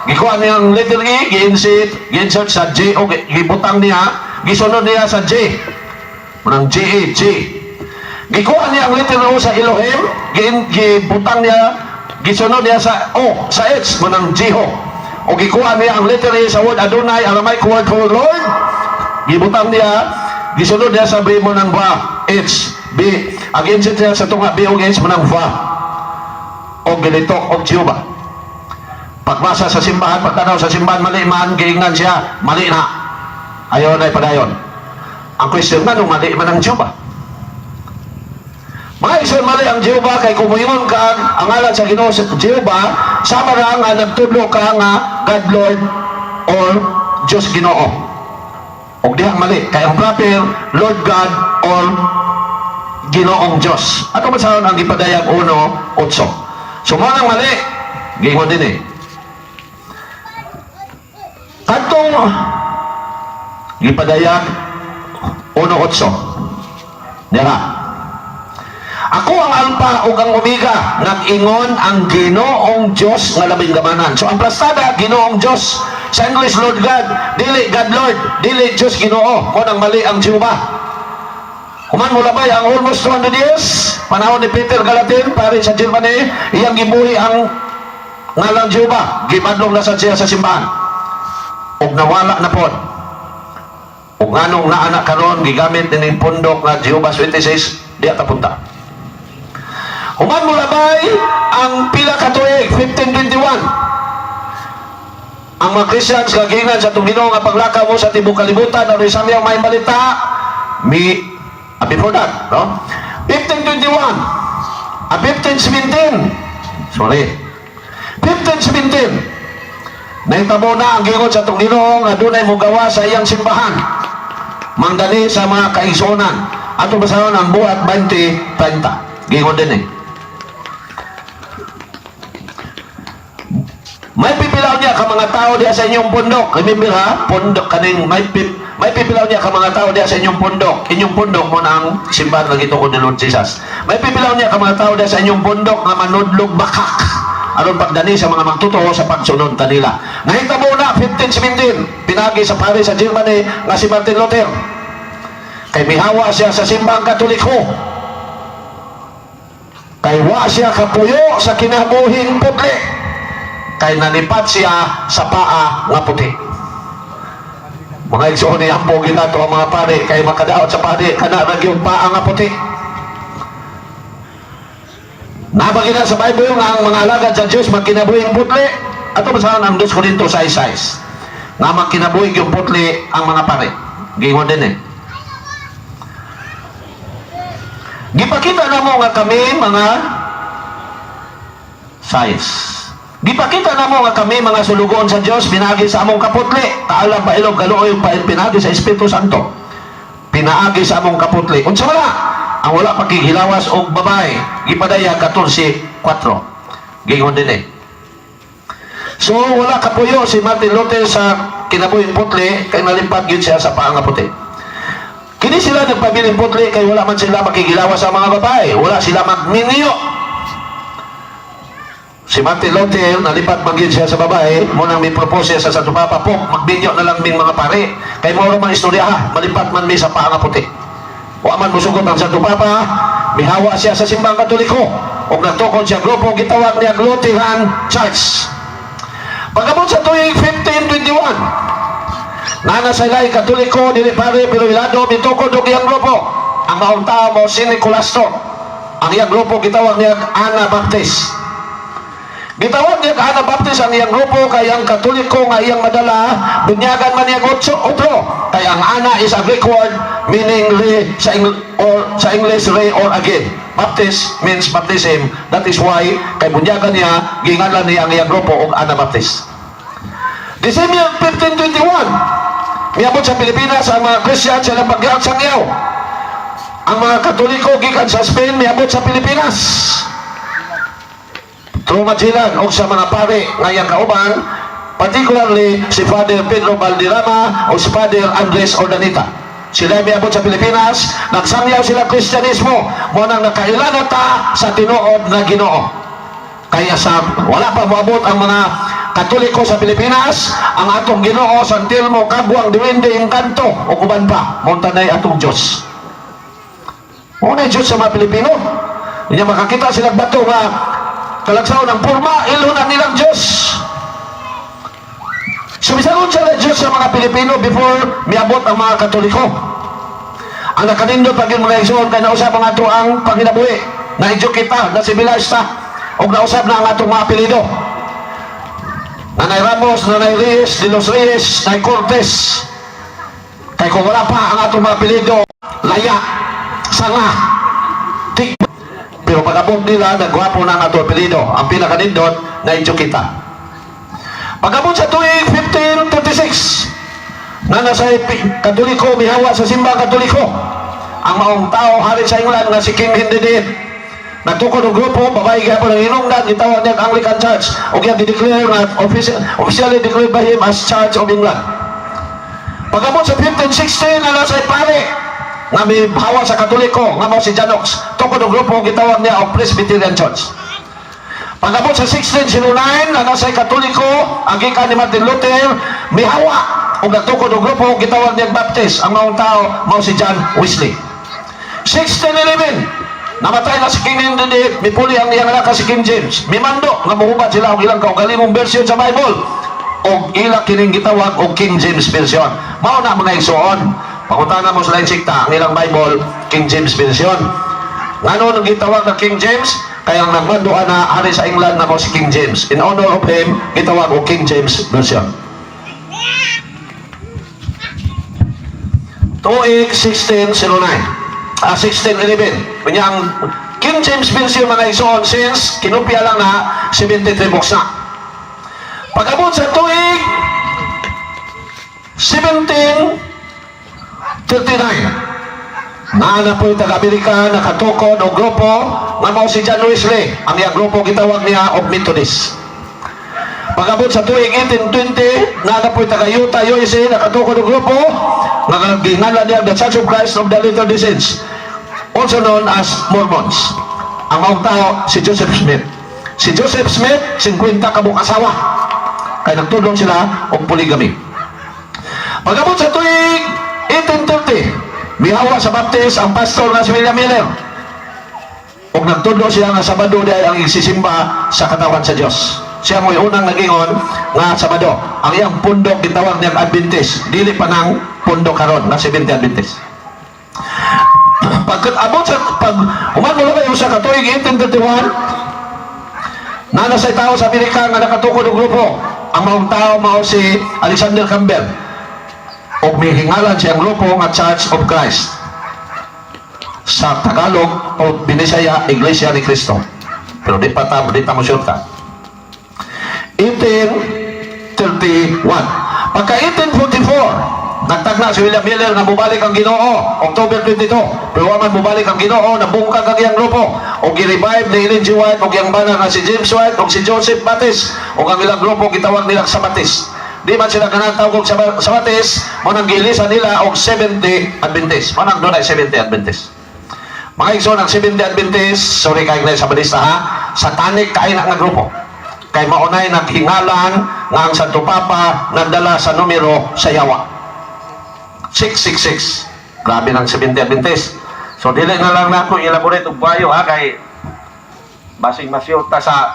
Gikuha niya ang letter E, gi-insert sa J o gibutang niya, gisunod niya sa J. Manang J. Gikuha niya ang letter O sa Elohim, gibutang niya gisunod niya sa O, sa H, manang Jeho. O gikuha niya ang letter A sa word Adonai, Aramaic word for Lord. Gibutang niya, gisunod niya sa B mo ng Va, H, B. Against niya sa tunga B o H mo ng Va. O gilitok o Jehova. Pagmasa sa simbahan, pagtanaw sa simbahan, mali man, giingnan siya, mali na. Ayaw na ipadayon. Ang question na, nung mali man ang Jehova. Mga isang mali ang Jehova kay kumuyon ka ang ngalan sa Ginoo sa Jehova sama ra nga nagtudlo ka nga God Lord or Diyos Ginoo. Og dihang mali kay ang proper Lord God or Ginoong Diyos. Ato masahon ang ipadayag 1:8. So mo nang mali gingon din Katong ipadayag 1:8. Dira. Ako ang Alpha ug ang Omega, nag-ingon ang Ginoong Diyos nga labing gamanan. So ang plastada, Ginoong Diyos. Sa English, Lord God. Dili God Lord. Dili Diyos Ginoo. Mo nang mali ang Jehova. Human mo labay ang almost 200 years. Panahon ni Peter Galatin, pari sa Germany, iyang gibuhi ang ngalang Jehova. Gimadlong na sa siya sa simbahan. Ug nawala na po. Ug nganong naanak karon gigamit din pundok nga Jehovah's Witnesses, di tapunta. Human mo labay ang pila ka tuig 1521 ang mga Christians kagingan sa Ginoo nga paglakaw mo sa tibok kalibutan o isang may balita before that 1521 1517 nahitabo na ang gingon sa Ginoo nga dunay mogawa sa iyang simbahan mangdali sa mga kaigsuonan ato basahon ang buhat 2030 gingon din May pipilaw niya ka mga tao diya sa inyong pundok. Remember ha? Pundok kaning may pipilaw niya ka mga tao diya sa inyong pundok. Inyong pundok mo na ang simbahan nga gito ko ni Lord Jesus. May pipilaw niya ka mga tao diya sa inyong pundok nga manudlog bakak. Aron pagdani sa mga magtutuo sa pagsunod kanila. Nahitabo na 1517 pinagi sa pari sa Germany nga si Martin Luther. Kay mihawa siya sa simbang Katoliko. Kay wa siya kapuyo sa kinabuhing public. Kay nalipat siya sa paa nga puti. Mga igsoon ni Ambo ginato ang mga pari kay makadaot sa pari kana ra gyud paa nga puti. Nabagina sa Bible nga ang mga alagad sa Dios magkinabuhing putli. Ato basahan ang 2 Corinto 6:6. Nga magkinabuhing yung putli ang mga pari. Gingon din Gipakita na mo nga kami mga size. Gipakita na mo nga kami mga sulugon sa Dios pinagi sa among kaputli. Kaalam pa ilog kaluoy pinagi sa Espiritu Santo. Pinaagi sa among kaputli. Unsa wala? Ang wala pakihilawas og babae. Gipadaya 14:4. Gingon din eh. So wala kapuyo si Martin Luther sa kinabuhing putli kay nalipat gyud siya sa paang puti. Kini sila nagpabiling putli kay wala man sila makigilawas sa mga babae. Wala sila magmingiyo. Si Martin Luther, nalipat magyud siya sa babae, munang may propose siya sa Santo Papa, po, magbinyo na lang min mga pare. Kay mo man istorya ha, malipat man mi sa paanga puti. O aman musugot ang Santo Papa, mihawa siya sa simbang Katoliko, o nagtukod siya grupo, gitawag niya Lutheran Church. Pagabot sa tuig 1521, nana sa ilay Katoliko, dili pare, pero ilado, mitukod og iyang grupo. Ang maong tao mo, si Nicolasto. Ang iyang grupo, gitawag niya Anabaptist. Gitawag niya ka Anabaptist ang iyang grupo kay ang Katoliko nga iyang madala bunyagan man niya otro kay ang ana is a Greek word meaning re sa English re or again. Baptist means baptism. That is why kay bunyagan niya ginganlan niya ang iyang grupo og Anabaptist. December 1521 miabot sa Pilipinas ang mga Christian sa ilang pagyaot sa Ngiyaw. Ang mga Katoliko gikan sa Spain miabot sa Pilipinas. Trumadzilan o sa mga pare ngayang kauban, particularly si Father Pedro Valderrama o si Father Andres Ordanita. Sila miabot sa Pilipinas, nagsangyaw sila Kristyanismo, munang nakailanata sa tinuod na Ginoo. Kaya sa wala pa moabot ang mga Katoliko sa Pilipinas, ang atong Ginoo San Telmo Kagwang Duwende Engkanto o kuban pa, montanay atong Dios. Unay Diyos sa mga Pilipino. Hindi makakita silang bato nga kalagsaw ng purma, ilunan nilang Diyos. Sumisagot siya ng Diyos sa mga Pilipino before miabot ang mga Katoliko. Ang nakanindot pag yung mga igsoon kay nausap ang ato ang panginabuhi. Na-educate kita, na-civilized ta, o nausap na ang atong mga apelido. Nanay Ramos, Nanay Reyes, De Los Reyes, Nanay Cortez. Kaya kung wala pa ang atong mga apelido, Laya, Sanga, Tik. Pero pag-abot nila, nagwapo na ang ato apelido. Ang pinakanindot, na-educate kita. Pag-abot sa tuig 1536, na nasa Katoliko, mihawa sa simbang Katoliko, ang maong tao, hari sa England, na si King Henry VIII, nagtukod ng grupo, babae kaya po ng inungdan, itawag niya ang Anglican Church, o kaya di-declare na officially declared by him as Church of England. Pag-abot sa 1516, na nasa pare, nga may hawa sa Katoliko, nga mo si Janox, tukod ng grupo, gitawag niya o Presbyterian Church. Pag-abot sa 1609, na nasa Katoliko, ang gikan ni Martin Luther, may hawa, o nagtukod ng grupo, gitawag niya Baptist, ang maong tao, mo si John Wesley. 1611, namatay na si King Henry, may puli ang iyang anak si King James. May mando, nga mahubad sila o ilang kaugalimong version sa Bible, o ilang kining gitawag o King James version. Mao na mga igsoon. Pangutana mo sa sikta, ang ilang Bible, King James version. Ngano nung gitawag na King James? Kaya ang nagmandoan na hari sa England na mo si King James. In honor of him, gitawag o King James version. Tuig 1611. Kanya ang King James version mga isuon since kinupya lang na 73 books na. Pag-abot sa tuig 1739, na po yung taga-Amerika nakatukod o grupo nga mo si John Wesley. Ang iyang grupo gitawag niya o Methodist. Pag-abot sa tuig 1820, na po yung taga-Utah, USA nakatukod o grupo nga gingalan niya the Church of Christ of the Latter-day Saints, also known as Mormons. Ang maong tao si Joseph Smith. Si Joseph Smith 50 kabuk asawa kaya nagtulong sila og polygamy. Pag-abot sa tuig 1830, mihawa sa Baptist ang pastor na si William Miller. O nagtundo siya nga Sabado dahil ang isisimba sa katawan sa Diyos. Siya mo'y unang nagingon nga Sabado. Ang iyang pundok gitawag niyang Adventist. Dili pa ng pundok karon na 70 Adventist. Pag-abot sa umano kayo sa katuig 1831, na nasa tao sa Amerika nga nakatukod ng grupo. Ang maong tao mao si Alexander Campbell. O may hingalan siyang grupo nga Church of Christ. Sa Tagalog o Binisaya, Iglesia ni Cristo. Pero di pa mo syota. 1831. Pagka 1844, nagtagna si William Miller na bumalik ang Ginoo, October 22. Pero man bumalik ang Ginoo, nabungkag ang iyang grupo. O gi-revive ni Ellen G. White, o iyang bana na si James White, o si Joseph Batis, o ang ilang grupo gitawag nilang Sabatis. Di man sila kanatawag sa Sabatis, mo nang gilisan nila og 70 Adventist. Mo nang doon ay 70 Adventist. Mga igsoon, ang 70 Adventist, sorry kayo na sa Badista ha, satanic kayo na nga grupo. Kay maunay naghingalan nga ang Santo Papa nagdala sa numero sa yawa. 666. Grabe ng 70 Adventist. So dili na lang nato elaborate og bayo ha kay basing masyota sa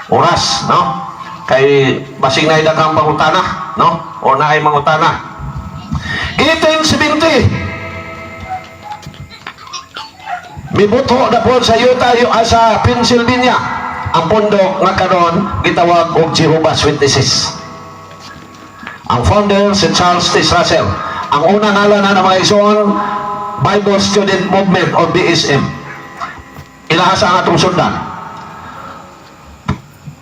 oras, no? Kay basing na daghang pangutana, no? O naay mangutana. 1870. Mibuto na po sa Utah, sa Pennsylvania ang pundok nga karon gitawag og Jehovah's Witnesses. Ang founder si Charles T. Russell. Ang unang ngalan na mga igsoon, Bible Student Movement o BSM. Ilahasa ang atong sundan.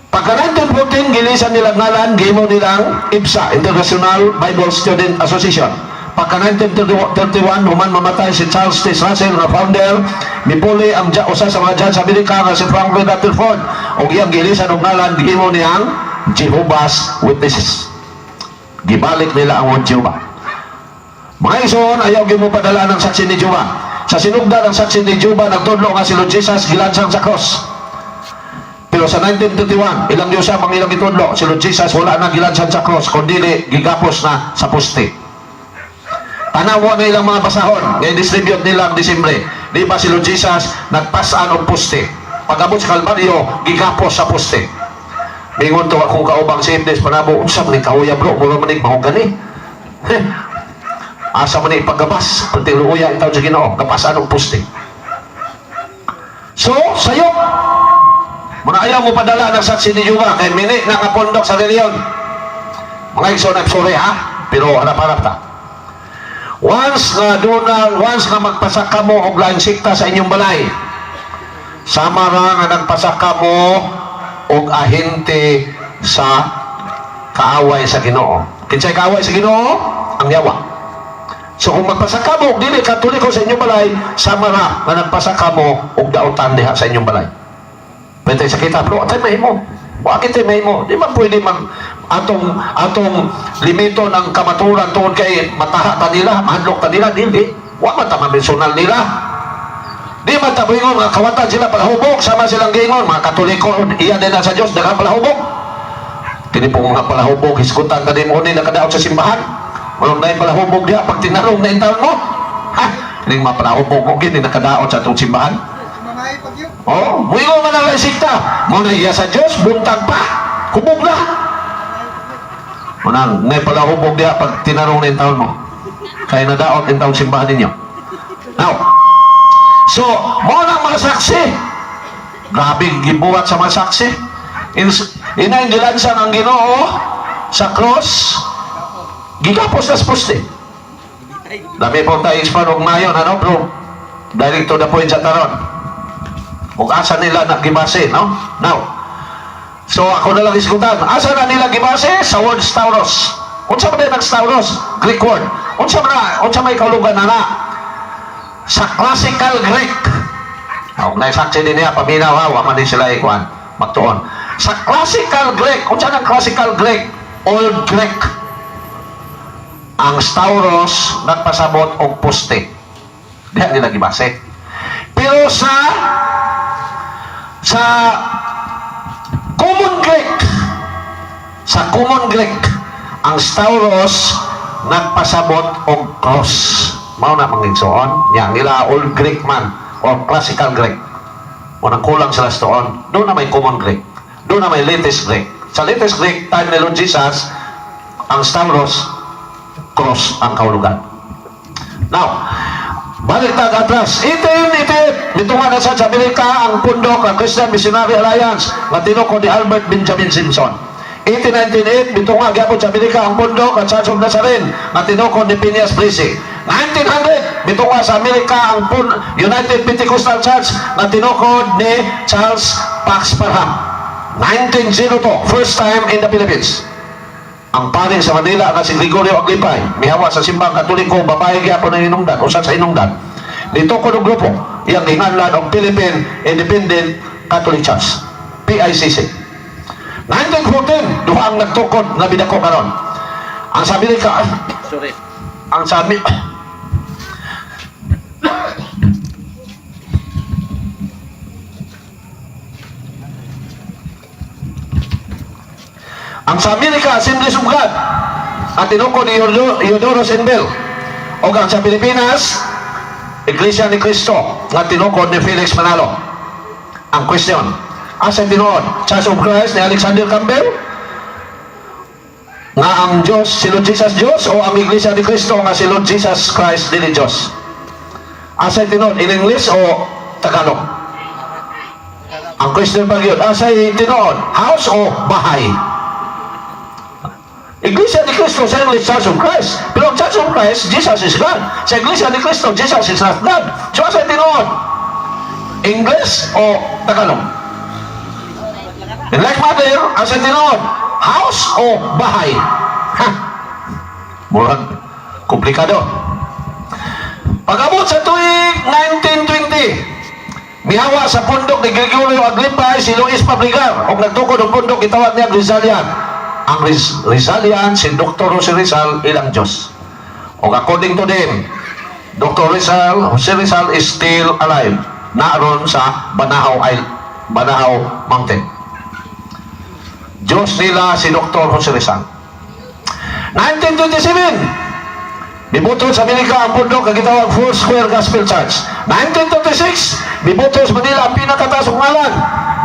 Pagka 1914 gilisan nila ngalan, gimo nilang IBSA, International Bible Student Association. Pagka 1931, human mamatay si Charles T. Russell na founder, mipuli ang usa sa mga judge sa Amerika nga si Franklin Rutherford o iyang gilisan og ngalan gihimo niyang Jehovah's Witnesses. Gibalik nila ang Jehovah. Mga igsoon, ayaw gimo padala ng saksi ni Jehovah. Sa sinugdan ng saksi ni Jehovah, nagtudlo nga si Lord Jesus gilansang sa cross. Pero sa 1931, ilang Diyos siya pang ilang itudlo, si Lord Jesus wala na gilansang sa cross, kundi gigapos na sa poste. Tanawa na ilang mga basahon, ngayon distribute nila ang Disyembre. Di ba si Lord Jesus nagpasan og poste? Pag-abot sa Kalbaryo, gigapos sa poste. Mingon to akong kaubang si Iblis, panabo, usap ni kauya bro, mula manig mahugani. Asa man ipagabas, kunti luya ang tawag sa Ginoo, kapasan og poste. So, sayo, muna ayaw mo padala ng saksi ni Jehovah, kay mini na kapondok sa reliyon. Mga igsoon, I'm sorry ha, pero harap-harap ta. Once nga magpasaka mo og laing sikta sa inyong balay, sama ra nga nagpasaka mo og ahente sa kaaway sa Ginoo. Kinsay kaaway sa Ginoo? Ang yawa. So kung magpasaka mo og dili katoliko sa inyong balay, sama ra nga nagpasaka mo og daotan diha sa inyong balay. Pwede sa kita, bro, atay mahimo. Bakit tayo mahimo? Di man pwede atong limito ng kamaturan tungod kay mataha ta nila, mahadlok ta nila, dili. Wa man ta mabensonal nila. Di man ta bingon nga kawatan sila palahubog, sama silang gingon, mga Katoliko, iya din na sa Dios daghang palahubog. Kini po mga palahubog, hisgutan ka din mo ni nakadaot sa simbahan. Malong na yung palahubog diha, pag tinarong na yung taon mo. Ha? Kining mga palahubog mo, gini nakadaot sa itong simbahan. Oh, muingon man ang sikta. Muna iya sa Dios, buntag pa. Hubog na. Munang, may palahubog diha pag tinarong na yung taon mo. Kaya nadaot yung taong simbahan ninyo. Now, so, muna ang mga saksi. Grabe, gibuhat sa mga saksi. Inang gilansan ang Ginoo sa cross, gigapos na sa poste. Dami po tayo ispanog ngayon, ano bro? Direct to the point sa taron. Kung asa nila nagibase, no? Now, so ako na lang isgutan. Asa na nila gibase? Sa word stauros. Unsa man ang stauros? Greek word. Unsa may kaulugan na? Sa classical Greek. Kung naisaksi din niya, paminaw ha, waman din sila ikuan. Magtuon. Sa classical Greek, unsa ang classical Greek? Old Greek. Ang stauros nagpasabot og poste. Diha nila gibase. Pero sa Common Greek, ang stauros nagpasabot og cross. Mao na mangigsoon, yang nila Old Greek man or Classical Greek. Unang kulang sila sa toon. Doon na may Common Greek. Doon na may Latest Greek. Sa Latest Greek, time ni Lord Jesus, ang stauros, cross ang kahulugan. Now, balik tayo atras. 1888, bitungan na sa Amerika ang pundok ng Christian Missionary Alliance na tinuko ni Albert Benjamin Simpson. 1898, bitungan gyapon sa Amerika ang pundok ng Church of Nazarene na tinuko ni Phineas Bresee. 1900, bitungan sa Amerika ang United Pentecostal Church na tinukod ni Charles Pax Parham. 1902, first time in the Philippines. Ang pari sa Manila na si Gregorio Aglipay, mihawa sa simbang katoliko, babae gyapon ng inungdan, usa sa inungdan. Dito ko ng grupo, iyang hinganlan ng Philippine Independent Catholic Church, PICC. 1914, duha ang nagtukod na bidako karon. Ang sabi ni ang sabi ang sa Amerika, Assemblies of God, at tinukod ni Eudorus Enbel. O ang sa Pilipinas, Iglesia ni Cristo, nga tinukod ni Felix Manalo. Ang question, asa tinuod, Church of Christ ni Alexander Campbell, nga ang Diyos, si Lord Jesus Diyos, o ang Iglesia ni Cristo, nga si Lord Jesus Christ dili Diyos? Asa tinuod, in English o Tagalog? Ang question pa yun, asa tinuod, house o bahay? Iglesia ni Cristo sa English, Church of Christ. Pero ang Church of Christ, Jesus is God. Sa Iglesia ni Cristo, Jesus is not God. So, asa tinuod? English o Tagalog? In like matter, asa tinuod? House o bahay? Ha? Murag komplikado. Pag-abot sa tuig 1920, mihawa sa pundok ni Gregorio Aglipay si Luis Pabligar, o nagtukod ng pundok, itawag niya Rizalian. Ang Rizalian, si Dr. Jose Rizal, ilang Diyos. O according to them, Dr. Rizal, Jose Rizal is still alive. Naroon sa Banahaw Mountain. Diyos nila si Dr. Jose Rizal. 1927, bibutol sa Amerika ang pundok na gitawag Four Square Gospel Church. 1926, bibutol sa Manila ang pinakataas ng ngalan,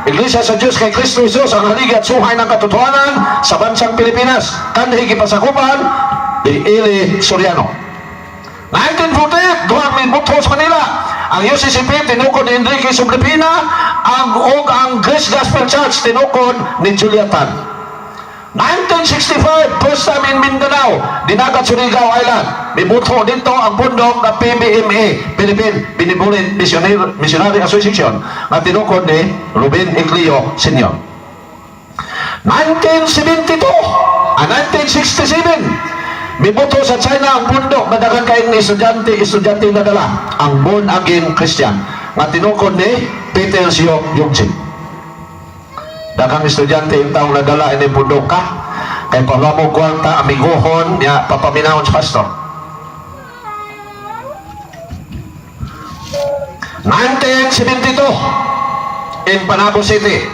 Iglesia sa Diyos kay Kristo Jesus, ang haligi at suhay ng katotohanan sa bansang Pilipinas. Kanhi gipasakupan ni Eli Soriano. 1948, duhang bibutol sa Manila ang UCCP, tinukod ni Enrique Sublipina, ang Grace Gospel Church, tinukod ni Julia Tan. 1965, first time in Mindanao, Dinagat Surigao Island, bibuto dito ang pundok na PBMA, Philippine Benevolent Missionary Association, na tinukod ni Ruben Eclio Sr. 1972 and 1967, bibuto sa China ang pundok na daghang kaayong estudyante na dala, ang Born Again Christian, na tinukod ni Peter Sio Yongchin. Daghang estudyante yung taong nadala ini pundok ka, kay palamo kwarta amiguhon niya papaminahon sa pastor. 1972, in Panabo City,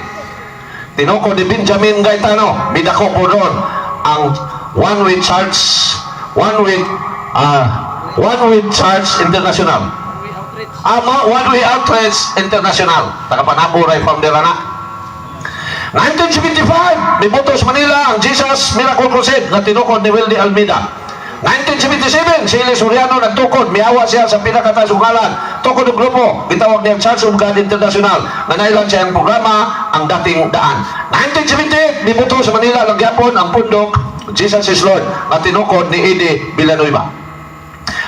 tinukod ni Benjamin Gaetano, bidako po doon ang One Way Church International. One Way Outreach International, taga Panabo ray from Derana. 1975, bibuto sa Manila ang Jesus Miracle Crusade na tinukod ni Wildy Almeida. 1977, si Eli Soriano nagtukod, miawa siya sa pinakataas ng ngalan, tukod ng grupo, bitawag niya Church of God International, na nailan siya ang programa, ang dating daan. 1978, bibuto sa Manila, nagyapon ang pundok, Jesus is Lord, na tinukod ni Eddie Villanueva.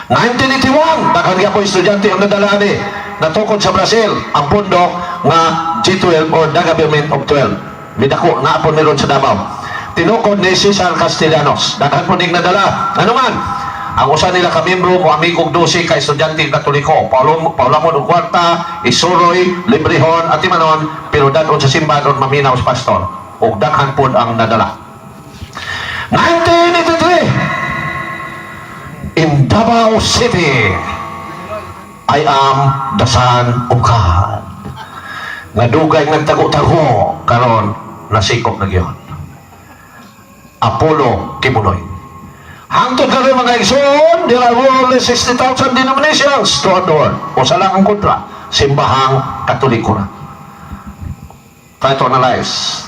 1981, nakagyapon estudyante ang nadala ni, natukod sa Brazil, ang pundok na G12 or the Government of 12. Bidako na po niron sa Davao. Tinukod ni Cesar Castellanos. Daghan po ning nadala. Ano man? Ang usa nila ka membro mo amigong 12 ka estudyante katoliko. Paulamon og kwarta, isuroy, librehon at imanon, pero dadon sa simbahan maminaw sa pastor. Og daghan po ang nadala. 1983, in Davao City, I am the Son of God. Nadugay nagtago-tago karon nasikop na giyon. Apollo Kibuloy. Hangtod karon mga igsoon, there are only 60,000 denominations to adore. O sa lang ang kontra, simbahang katoliko na. Try to analyze.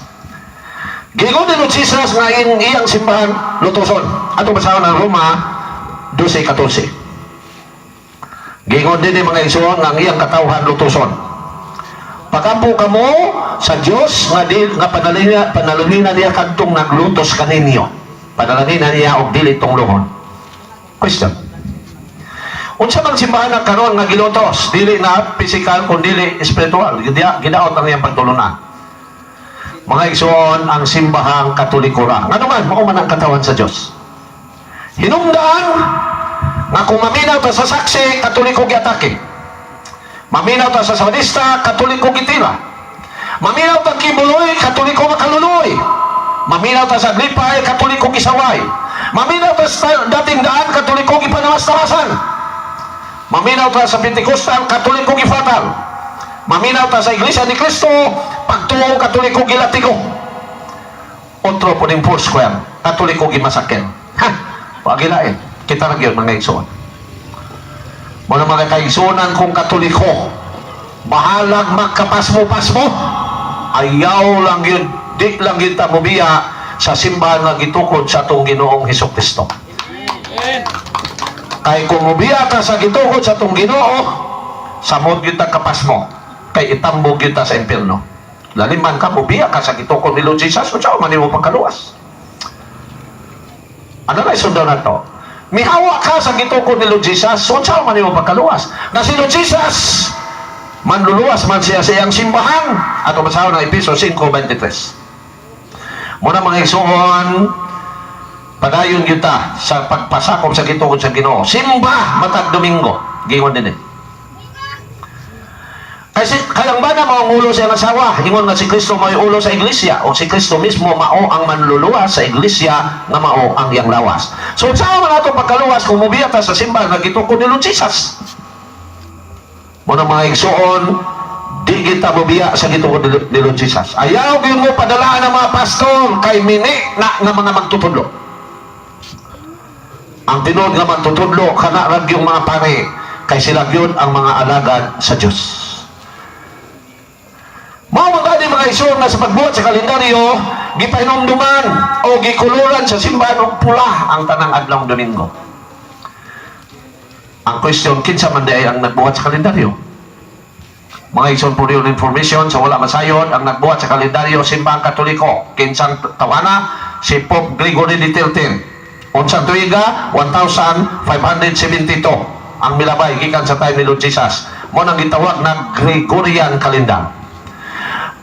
Gingon ni Jesus nga iyang simbahan lutuson. Ato basahan ng Roma 12:14. Gingon din ni mga igsoon nga iyang katawhan lutuson. Pagkampo kamo sa Dios nga panalangina niya kadtong naglutos kaninyo. Panalangina niya og dili tunglohon. Question. Unsa man simbahan ang karon nga gilutos, dili na physical kundi dili spiritual. Gidaot ang iyang pagtulunan. Mga igsoon, ang simbahang katolikura. Nga naman, mauman ang katawan sa Diyos. Hinungdaan nga kung maminaw ta sa saksi, katoliko giatake. Maminaw ta sa sabadista, katoliko gitira. Maminaw ta kibuloy, katoliko makaluloy. Maminaw ta sa glipay, katoliko gisaway. Maminaw ta sa dating daan, katoliko gipanawas-tawasan. Maminaw ta sa Pentecostal, katoliko gifatal. Maminaw ta sa Iglesia ni Cristo, pagtuong katoliko gilatigo. Otro po din Foursquare, katoliko gimasakin. Ha! Pagilain, kita na yun mga igsoon. Muna mga kaigsunan kung katoliko, bahalag magkapasmo-pasmo, ayaw lang yun, di lang yun tamubiya sa simbahan nga gitukod sa itong Ginoong Hesukristo. Kay kung mubiya ka sa gitukod sa itong Ginoo, samot yun ta kapasmo, kay itambog yun ta sa impyerno. Laliman ka, mubiya ka sa gitukod ni Lord Jesus, o siya, mani mo pagkaluwas. Ano na isundan na to? Mihawa ka sa gitukod ni Lord Jesus, so siya, mani mo pagkaluwas. Na si Lord Jesus, manluluwas man siya sa iyang simbahan, at umasawa ng Efeso 5:23. Muna mga igsoon, padayon kita sa pagpasakop sa gitukod sa Ginoo. Simba matag Domingo, gingon din eh. Kasi kayang ba na maong ulo sa asawa, ingon nga si Kristo may ulo sa iglesia, o si Kristo mismo mao ang manluluwas sa iglesia nga mao ang iyang lawas. So saan man ato pagkaluwas kung mubiyata sa simbahan nga gitukod ni Lord Jesus? Muna mga igsoon, di kita mubiya sa gitukod ni Lord Jesus. Ayaw yun mo padalaan ng mga pastor kay mini na mga magtutudlo. Ang tinod nga magtutudlo, kanarag yung mga pare, kay sila yun ang mga alagad sa Diyos. Mao magani mga igsoon na sa pagbuhat sa kalendaryo, gipahinumduman o gikuluran sa simbahan og pula ang tanang adlaw Domingo. Ang question, kinsa man di ay ang nagbuhat sa kalendaryo? Mga igsoon po rin information sa wala masayon, ang nagbuhat sa kalendaryo simbahang Katoliko. Kinsang tawana? Si Pope Gregory XIII. Unsang tuiga? 1572. Ang milabay gikan sa time ni Lord Jesus. Mo nang gitawag na Gregorian calendar.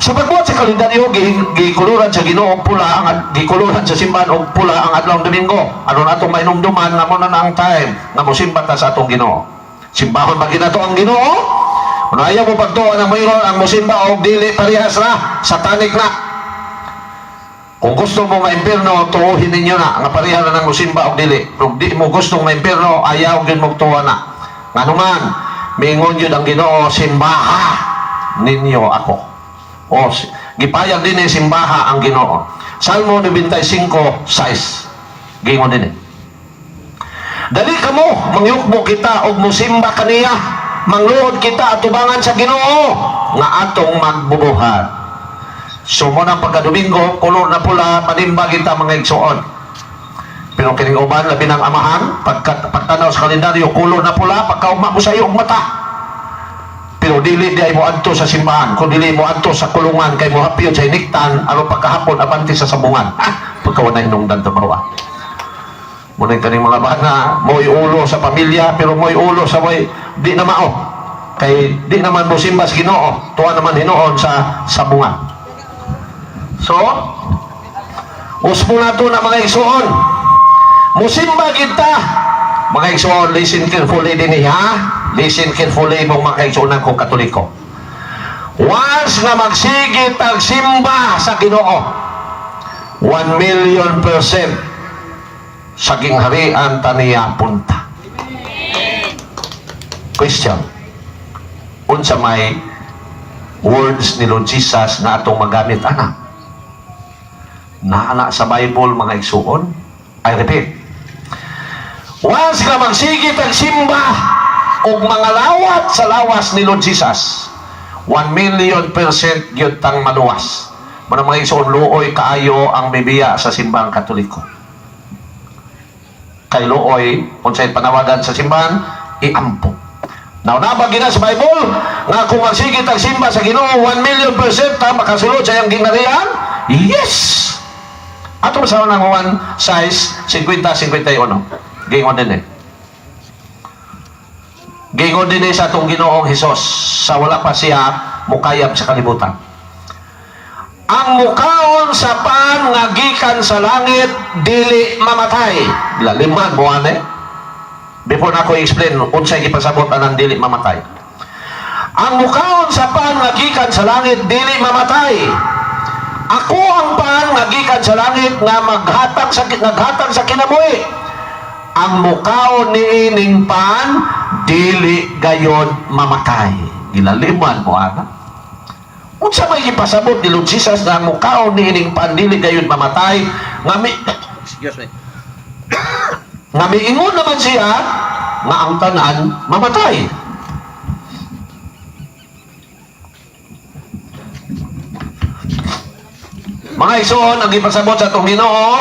Sa pagbuhat sa kalendaryo, gikuluran sa Ginoo pula, gikuluran sa simbahan og pula ang adlaw Domingo. Ano na itong mainumduman na mo na ang time na musimbat ta sa atong Ginoo. Simbahon ba ginato ang Ginoo? Kung ayaw mo pagtuon ang mayroon ang musimba og dili parehas na, satanik na. Kung gusto mo maimpirno, tuuhin ninyo na nga pareha na ng musimba og dili. Kung di mo gustong maimpirno, ayaw yun magtuwa na. Nga naman, mingon yun ang Ginoo, simbaha ninyo ako. O, gipayag din simbaha ang Ginoo. Salmo 95:6. Gingon din eh. Dali ka mo, mangyukbo kita og musimba kaniya. Mangluhod kita at tubangan sa Ginoo nga atong magbubuhat. So mo nang pagka-Domingo, kulor na pula, panimba kita mga igsoon. Pero kining uban, labi ng amahan, pagtanaw sa kalendaryo, kulor na pula, pagkaugma mo sa iyong mata. Pero dili di ay mo adto sa simbahan, kung dili mo adto sa kulungan kay mo hapyon sa iniktan, ano pagkahapon abanti sa sabungan. Pagkawanay hinungdan ta marwa. Muna kaning mga bana, mo'y ulo sa pamilya, pero mo'y ulo sa mo'y di na mao. Kay di naman mo simba sa Ginoo, tuwa naman hinoon sa sabungan. So, usmo na to na mga igsoon. Musimba kita, mga igsoon, listen carefully din ha. Listen carefully mong mga kaigsunan kong Katoliko. Once na magsigit ang simba sa Ginoo, 1,000,000% sa gingharian taniya punta. Question. Unsa may words ni Lord Jesus na atong magamit anak? Naana sa Bible mga igsuon? I repeat. Once na magsigit ang simba o mga lawat sa lawas ni Lord Jesus, 1,000,000% yun tang maluwas. Mga mga igsoon, luoy kaayo ang bibiya sa simbang Katoliko. Kay luoy, kung sa'yo panawagan sa simbahan, iampo. Now, nabagi na sa Bible, nga kung magsigit ang simba sa Ginoo, 1,000,000% makasulod sa iyang ginarian? Yes! Ato sa ng 1 size, 50-51. Gingon din eh. Gingon din sa atong Ginoong Hesus sa wala pa siya mukayab sa kalibutan. ang mukaon sa paan nga gikan sa langit dili mamatay. Laliman mo ane. Before na ko explain unsay gipasabot anang dili mamatay. Ang mukaon sa paan nga gikan sa langit dili mamatay. Ako ang paan nga gikan sa langit nga naghatag sa kinabuhi. Ang mukaon ni ining paan dili gayon mamatay. Gilaliman mo ana. Unsa may gipasabot ni Lord Jesus nga ang mukaon ni ining paan dili gayon mamatay nga miingon naman siya nga ang tanan mamatay. Mga igsoon, ang gipasabot sa itong Ginoo,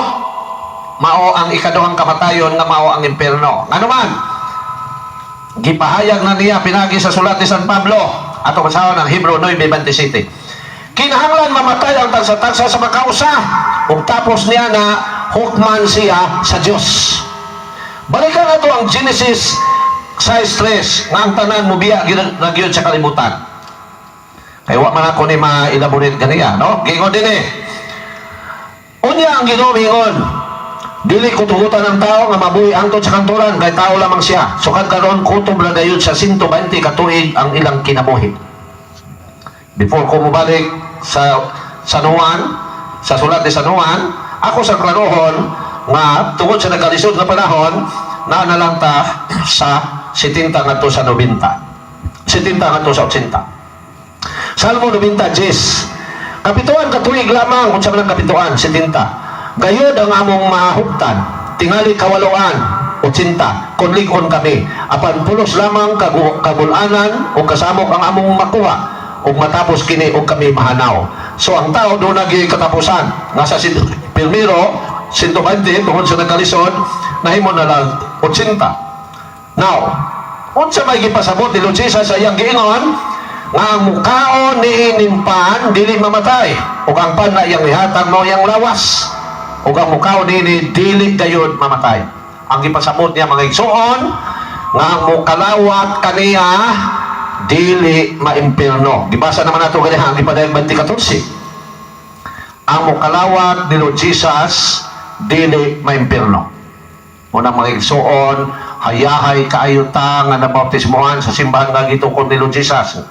mao ang ikaduhang kamatayon nga mao ang impierno. Ano man, gipahayag na niya pinagi sa sulat ni San Pablo ato kasawa ng Hebrew 9:27. Kinahanglan mamatay ang tagsa-tagsa sa makausa ug tapos niya na hukman siya sa Dios. Balikan nato ang Genesis 6:3 nga ang tanan mo biya nagyud sa kalibutan. Kay wa man ako ni ma-elaborate ganiya, no? Gingon din eh. Unya ang Ginoo mingon, dili kutugutan ng tao nga mabuhi angtod sa kanturan kay tao lamang siya. Sukad karon kutob ra dayon sa 120 ka tuig ang ilang kinabuhi. Before ko mubalik sa San Juan, sa sulat ni San Juan, ako sa klarohon nga tungod sa nagkalisod na panahon na nalangta sa 70 ngadto sa 90. 70 ngadto sa 80. Salmo 90:10. Kapituan katuig lamang unsa man ang kapituan 70. Gayod ang among mahuptan, tingali kawaluan 80. Kunlig-on kami, apan pulos lamang kagulanan o kasamok ang among makuha ug matapos kini og kami mahanaw. So ang tao do nagi katapusan nga sa Pilmiro 120 tungod sa nagkalisod nahimo na lang 80. Now, unsa may gipasabot ni Lord Jesus sa iyang giingon nga ang mukaon ni ining paan dili mamatay ug ang paan na iyang ihatag mao iyang lawas ug ang mukaon ni dili gayud mamatay. Ang gipasabot niya mga igsoon nga ang mukalawat kaniya dili maimpierno. Gibasa naman nato ganiha ang ipadayag 20:14. Ang mukalawat ni Lord Jesus dili maimpierno. Unang mga igsoon, hayahay kaayo ta nga nabautismohan sa simbahan nga gitukod ni Lord Jesus.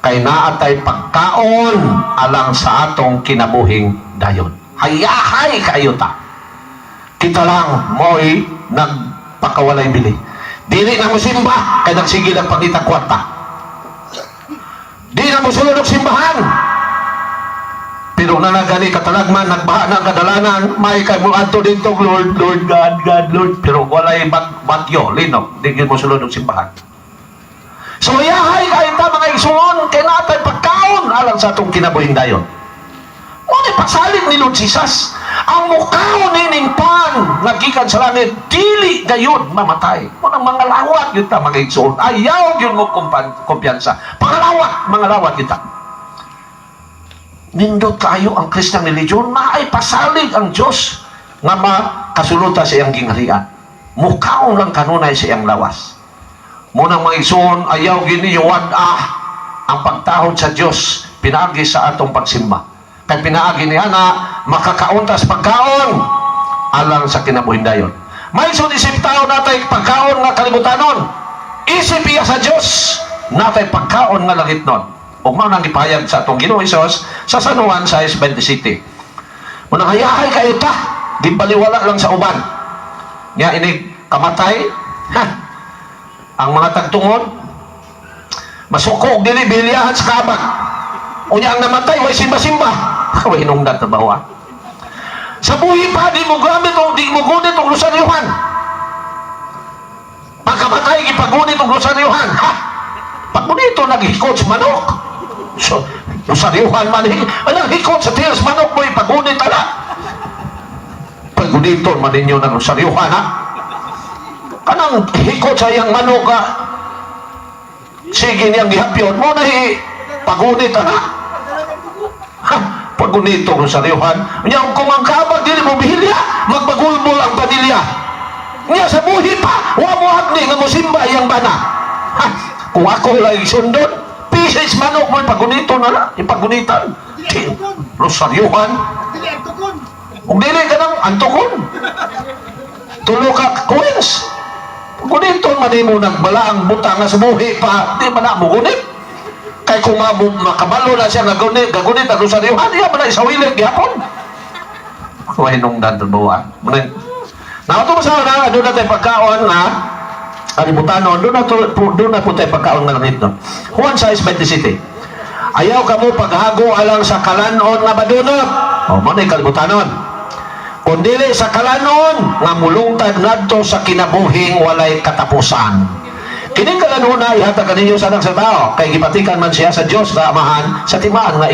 Kay naatay pagkaon alang sa atong kinabuhing dayon. Hayahay kaayo ta. Kita lang mo'y nagpakawalay bili. Dili na mo simba kay nagsigil ang pangitang kwarta. Di na mo sulod og simbahan. Pero nanagani katalagman, nagbaha ng kadalanan, may kay mo adto dito, Lord, Lord, God, God, Lord. Pero walay batyo, linog, di mo sulod og simbahan. So yahay kayo ta mga igsoon, kay natay pagkaon alang sa atong kinabuhing dayon. Muna pasalig ni Lord Jesus, ang mukaon nining pan nagikan sa langit, dili gayon mamatay. Muna mga lawat yun ta mga igsoon, ayaw yun mo kumpiyansa. Pangalawat, mga lawat yun ta. Nindot kayo ang Kristiyang religion, maay pasalig ang Diyos nga makasuluta sa iyang gingharian. Mukaon lang kanunay sa iyang lawas. Munang mga igsoon, ayaw giniyuwad ang pagtahod sa Diyos, pinaagi sa atong pagsimba. Kaya pinaagi niya na makakauntas pagkaon alang sa kinabuhin dayon. May isip tao natay pagkaon nga kalibutanon. Isip iya sa Diyos natay pagkaon nga langit nun. O mao nang ipahayag sa atong Ginoo Hesus sa San Juan 6:27. Munang hayahay kayo ta, di baliwala lang sa uban. Nya ini kamatay, ang mga tagtungod masukog dili biliyahan sa kabag. Unya ang namatay way simba-simba. Way hinungdan ta bawa. Sa buhi pa di mo gamit o di mo gunit og lusaryuhan. Pagkamatay gipagunit og lusaryuhan. Pagunito naghikot sa manok. So, lusaryuhan man anang hikot sa tiyas manok mo ipagunit ala. Pagunito man ninyo ng lusaryuhan ha. Kanang hikot sa iyang manok ka, sige niyang gihapyon mo na pagunit ha. Pagunito kung sariyuhan niyang kumangkabag dili mo bihilya magbagulbol ang panilya niya sa buhi pa wa mo agni nga mo simba iyang bana ha. Kung ako lang sundon pieces manok mo pagunito na lang ipagunitan rosaryuhan. Kung dili ka ng antukon. Tulo ka coins. Gunito man mo nagbala ang buta nga sa buhi pa, di man na mo gunit. Kay kung makabalo na siya gagunit ang rosaryuhan, iya man na isawilig gihapon. Kuhay nung dantubuan. Na ito masawa na, doon natin pagkaon na alibutanon, doon na po tayo pagkaon na langit no. Juan 6:27. Ayaw ka mo paghago alang sa kalanon nga badunot. O, mo na kalibutannon. Kundili sa kalanon nga mulungtad nadto sa kinabuhing walay katapusan. Kining kalanon na ihatag kaninyo sa anak sa tao, kay gipatikan man siya sa Dios nga Amahan sa timaan nga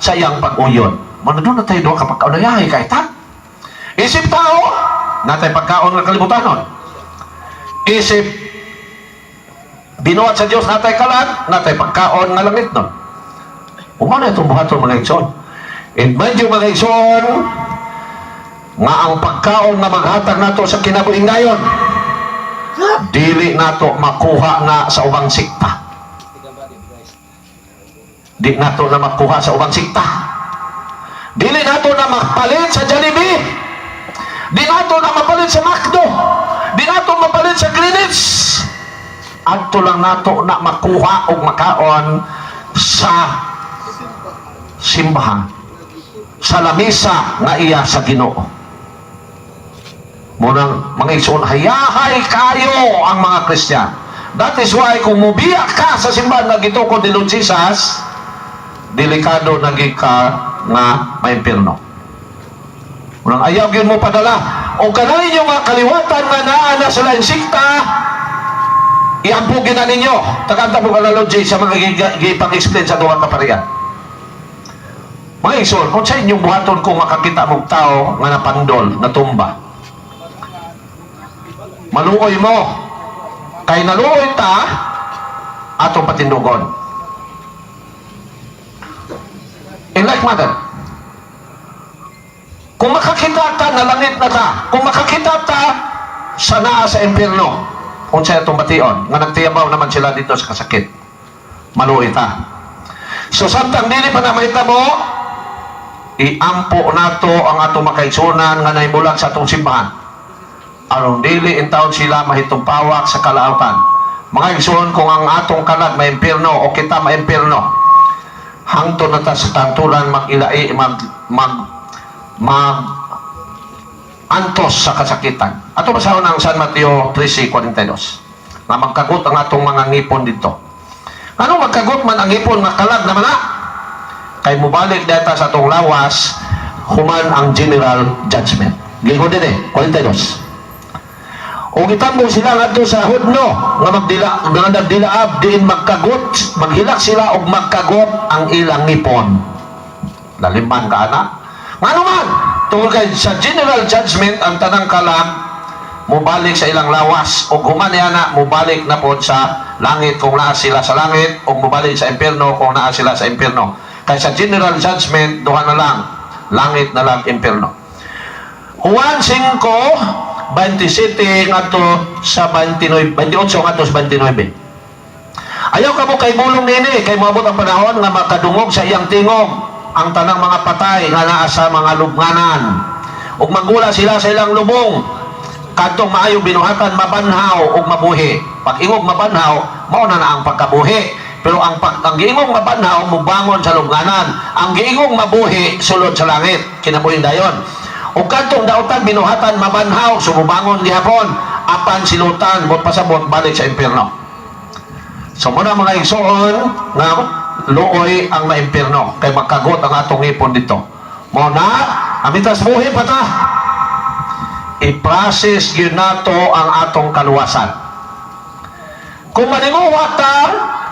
sa iyang pag-uyon. Mo doon na tayo doon kapag kaunayahay kay ta. Isip tao, natay pagkaon nga kalibutanon. Isip binuhat sa Dios natay kalat, natay pagkaon nga langit nun. Umana itong buhaton mga igsoon. And medyo mga igsoon, nga ang pagkaon nga maghatag nato sa kinabuhing ngayon, dili nato makuha na sa ubang sikta. Di nato na makuha sa ubang sikta. Dili nato na mapalit sa Jollibee. Di nato na mapalit sa McDo. Di nato mapalit sa Greenwich. Adto lang nato na makuha o makaon sa simbahan, sa lamisa nga iya sa Ginoo. Munang mga igsoon, hayahay kayo ang mga Kristiyan. That is why kung mubiyak ka sa simbahan nga gitukod ni Lord Jesus, delikado naging ka nga maimpirno. Munang ayaw yun mo padala. O kanayin yung mga kaliwatan nga naa na sa lain sikta, iampugin na ninyo. Takanta po ka na Lord Jesus sa mga gipang-explain sa duwang kaparian. Mga igsoon, kung sa inyong buhaton kung makakita mong tao nga napandol, natumba, maluoy mo. Kay naluoy ta, atong patindugon. In like manner, kung makakita ta, nalangit na ta. Kung makakita ta, sana sa impyerno. Kung siya itong bation, nga nagtiyabaw naman sila dito sa kasakit. Maluoy ta. So, samtang dili pa na mahita mo, iampo nato ang atong makaigsunan nga naimulag sa atong simbahan. Aron dili in taon sila mahitong pawak sa kalautan. Mga igsoon, kung ang atong kalag may impyerno o kita may impyerno, hangtod na ta sa tantulan mag-ilai antos sa kasakitan. Ato basahon ang San Mateo 13:42 nga magkagot ang atong mga ngipon dito. Ano magkagot man ang ngipon nga kalag naman na? Kay mubalik data sa atong lawas human ang general judgment. Gingon din 42. O gitambong sila ngadto sa hudno nga nagdilaab diin magkagot, maghilak sila og magkagot ang ilang ngipon. Laliman ka ana. Ngano man tungod kay sa general judgment ang tanang kalag mubalik sa ilang lawas og human ana mubalik na pod sa langit kung naa sila sa langit o mubalik sa impyerno kung naa sila sa impyerno. Kay sa general judgment duha na lang, langit na lang, impyerno. Juan 5:27 ngadto sa 28 ngadto sa 29. Ayaw ka mo kay bulong nini kay moabot ang panahon nga makadungog sa iyang tingog ang tanang mga patay nga naa sa mga lubnganan ug manggula sila sa ilang lubong kadtong maayo binuhatan mabanhaw ug mabuhi. Pag ingog mabanhaw mao na ang pagkabuhi, pero ang giingog mabanhaw mubangon sa lubnganan, ang giingog mabuhi sulod sa langit kinabuhing dayon. O kadtong dautan binuhatan mabanhaw sumubangon gihapon apan silutan bot pasabot balik sa impyerno. So muna mga igsoon nga luoy ang maimpyerno kay magkagot ang atong ipon dito. Muna amitas buhi pa ta. I-process yun nato ang atong kaluwasan. Kung maninguhat ta,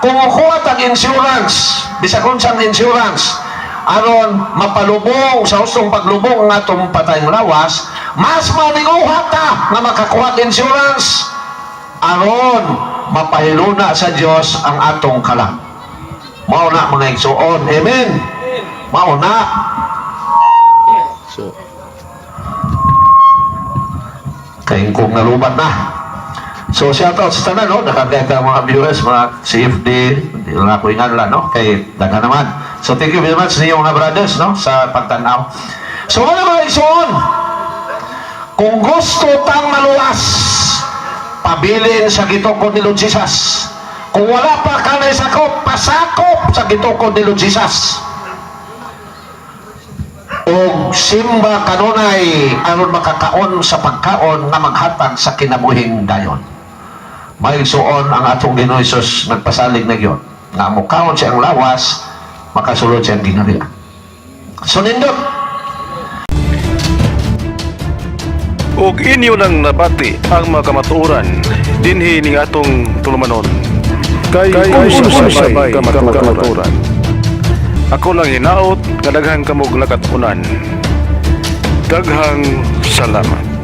kung ukuhat ang insurance, bisag unsang insurance, aron mapalubong sa usong paglubong ng atong patayng lawas, mas maninguhat ta nga makakuha insurance aron mapahiluna sa Dios ang atong kalag. Mao na mga igsoon. Amen. Mao na. So kay kung nalubat na. So shout out sa tanan no, nakagaya mga viewers, mga CFD, hindi lang ako ingadla no, kay daga naman So thank you very much sa mga brothers, no, sa pagtanaw. So mga igsoon, kung gusto tang maluwas, pabilin sa gitukod ni Lord Jesus. Kung wala pa ka na sakop, pasakop sa gitukod ni Lord Jesus. O simba kanunay aron makakaon sa pagkaon na maghatag sa kinabuhing dayon. May suon ang atong Ginoong Hesus nagpasalig na yun. Nga mukaon siyang lawas, makasulod siyang ginarian. So nindot, ug inyo nang nabati ang mga kamatuoran dinhi ning atong tulumanon kay usay ka kamatuoran. Ako lang hinaot nga daghang kamog nakatunan. Daghang salamat.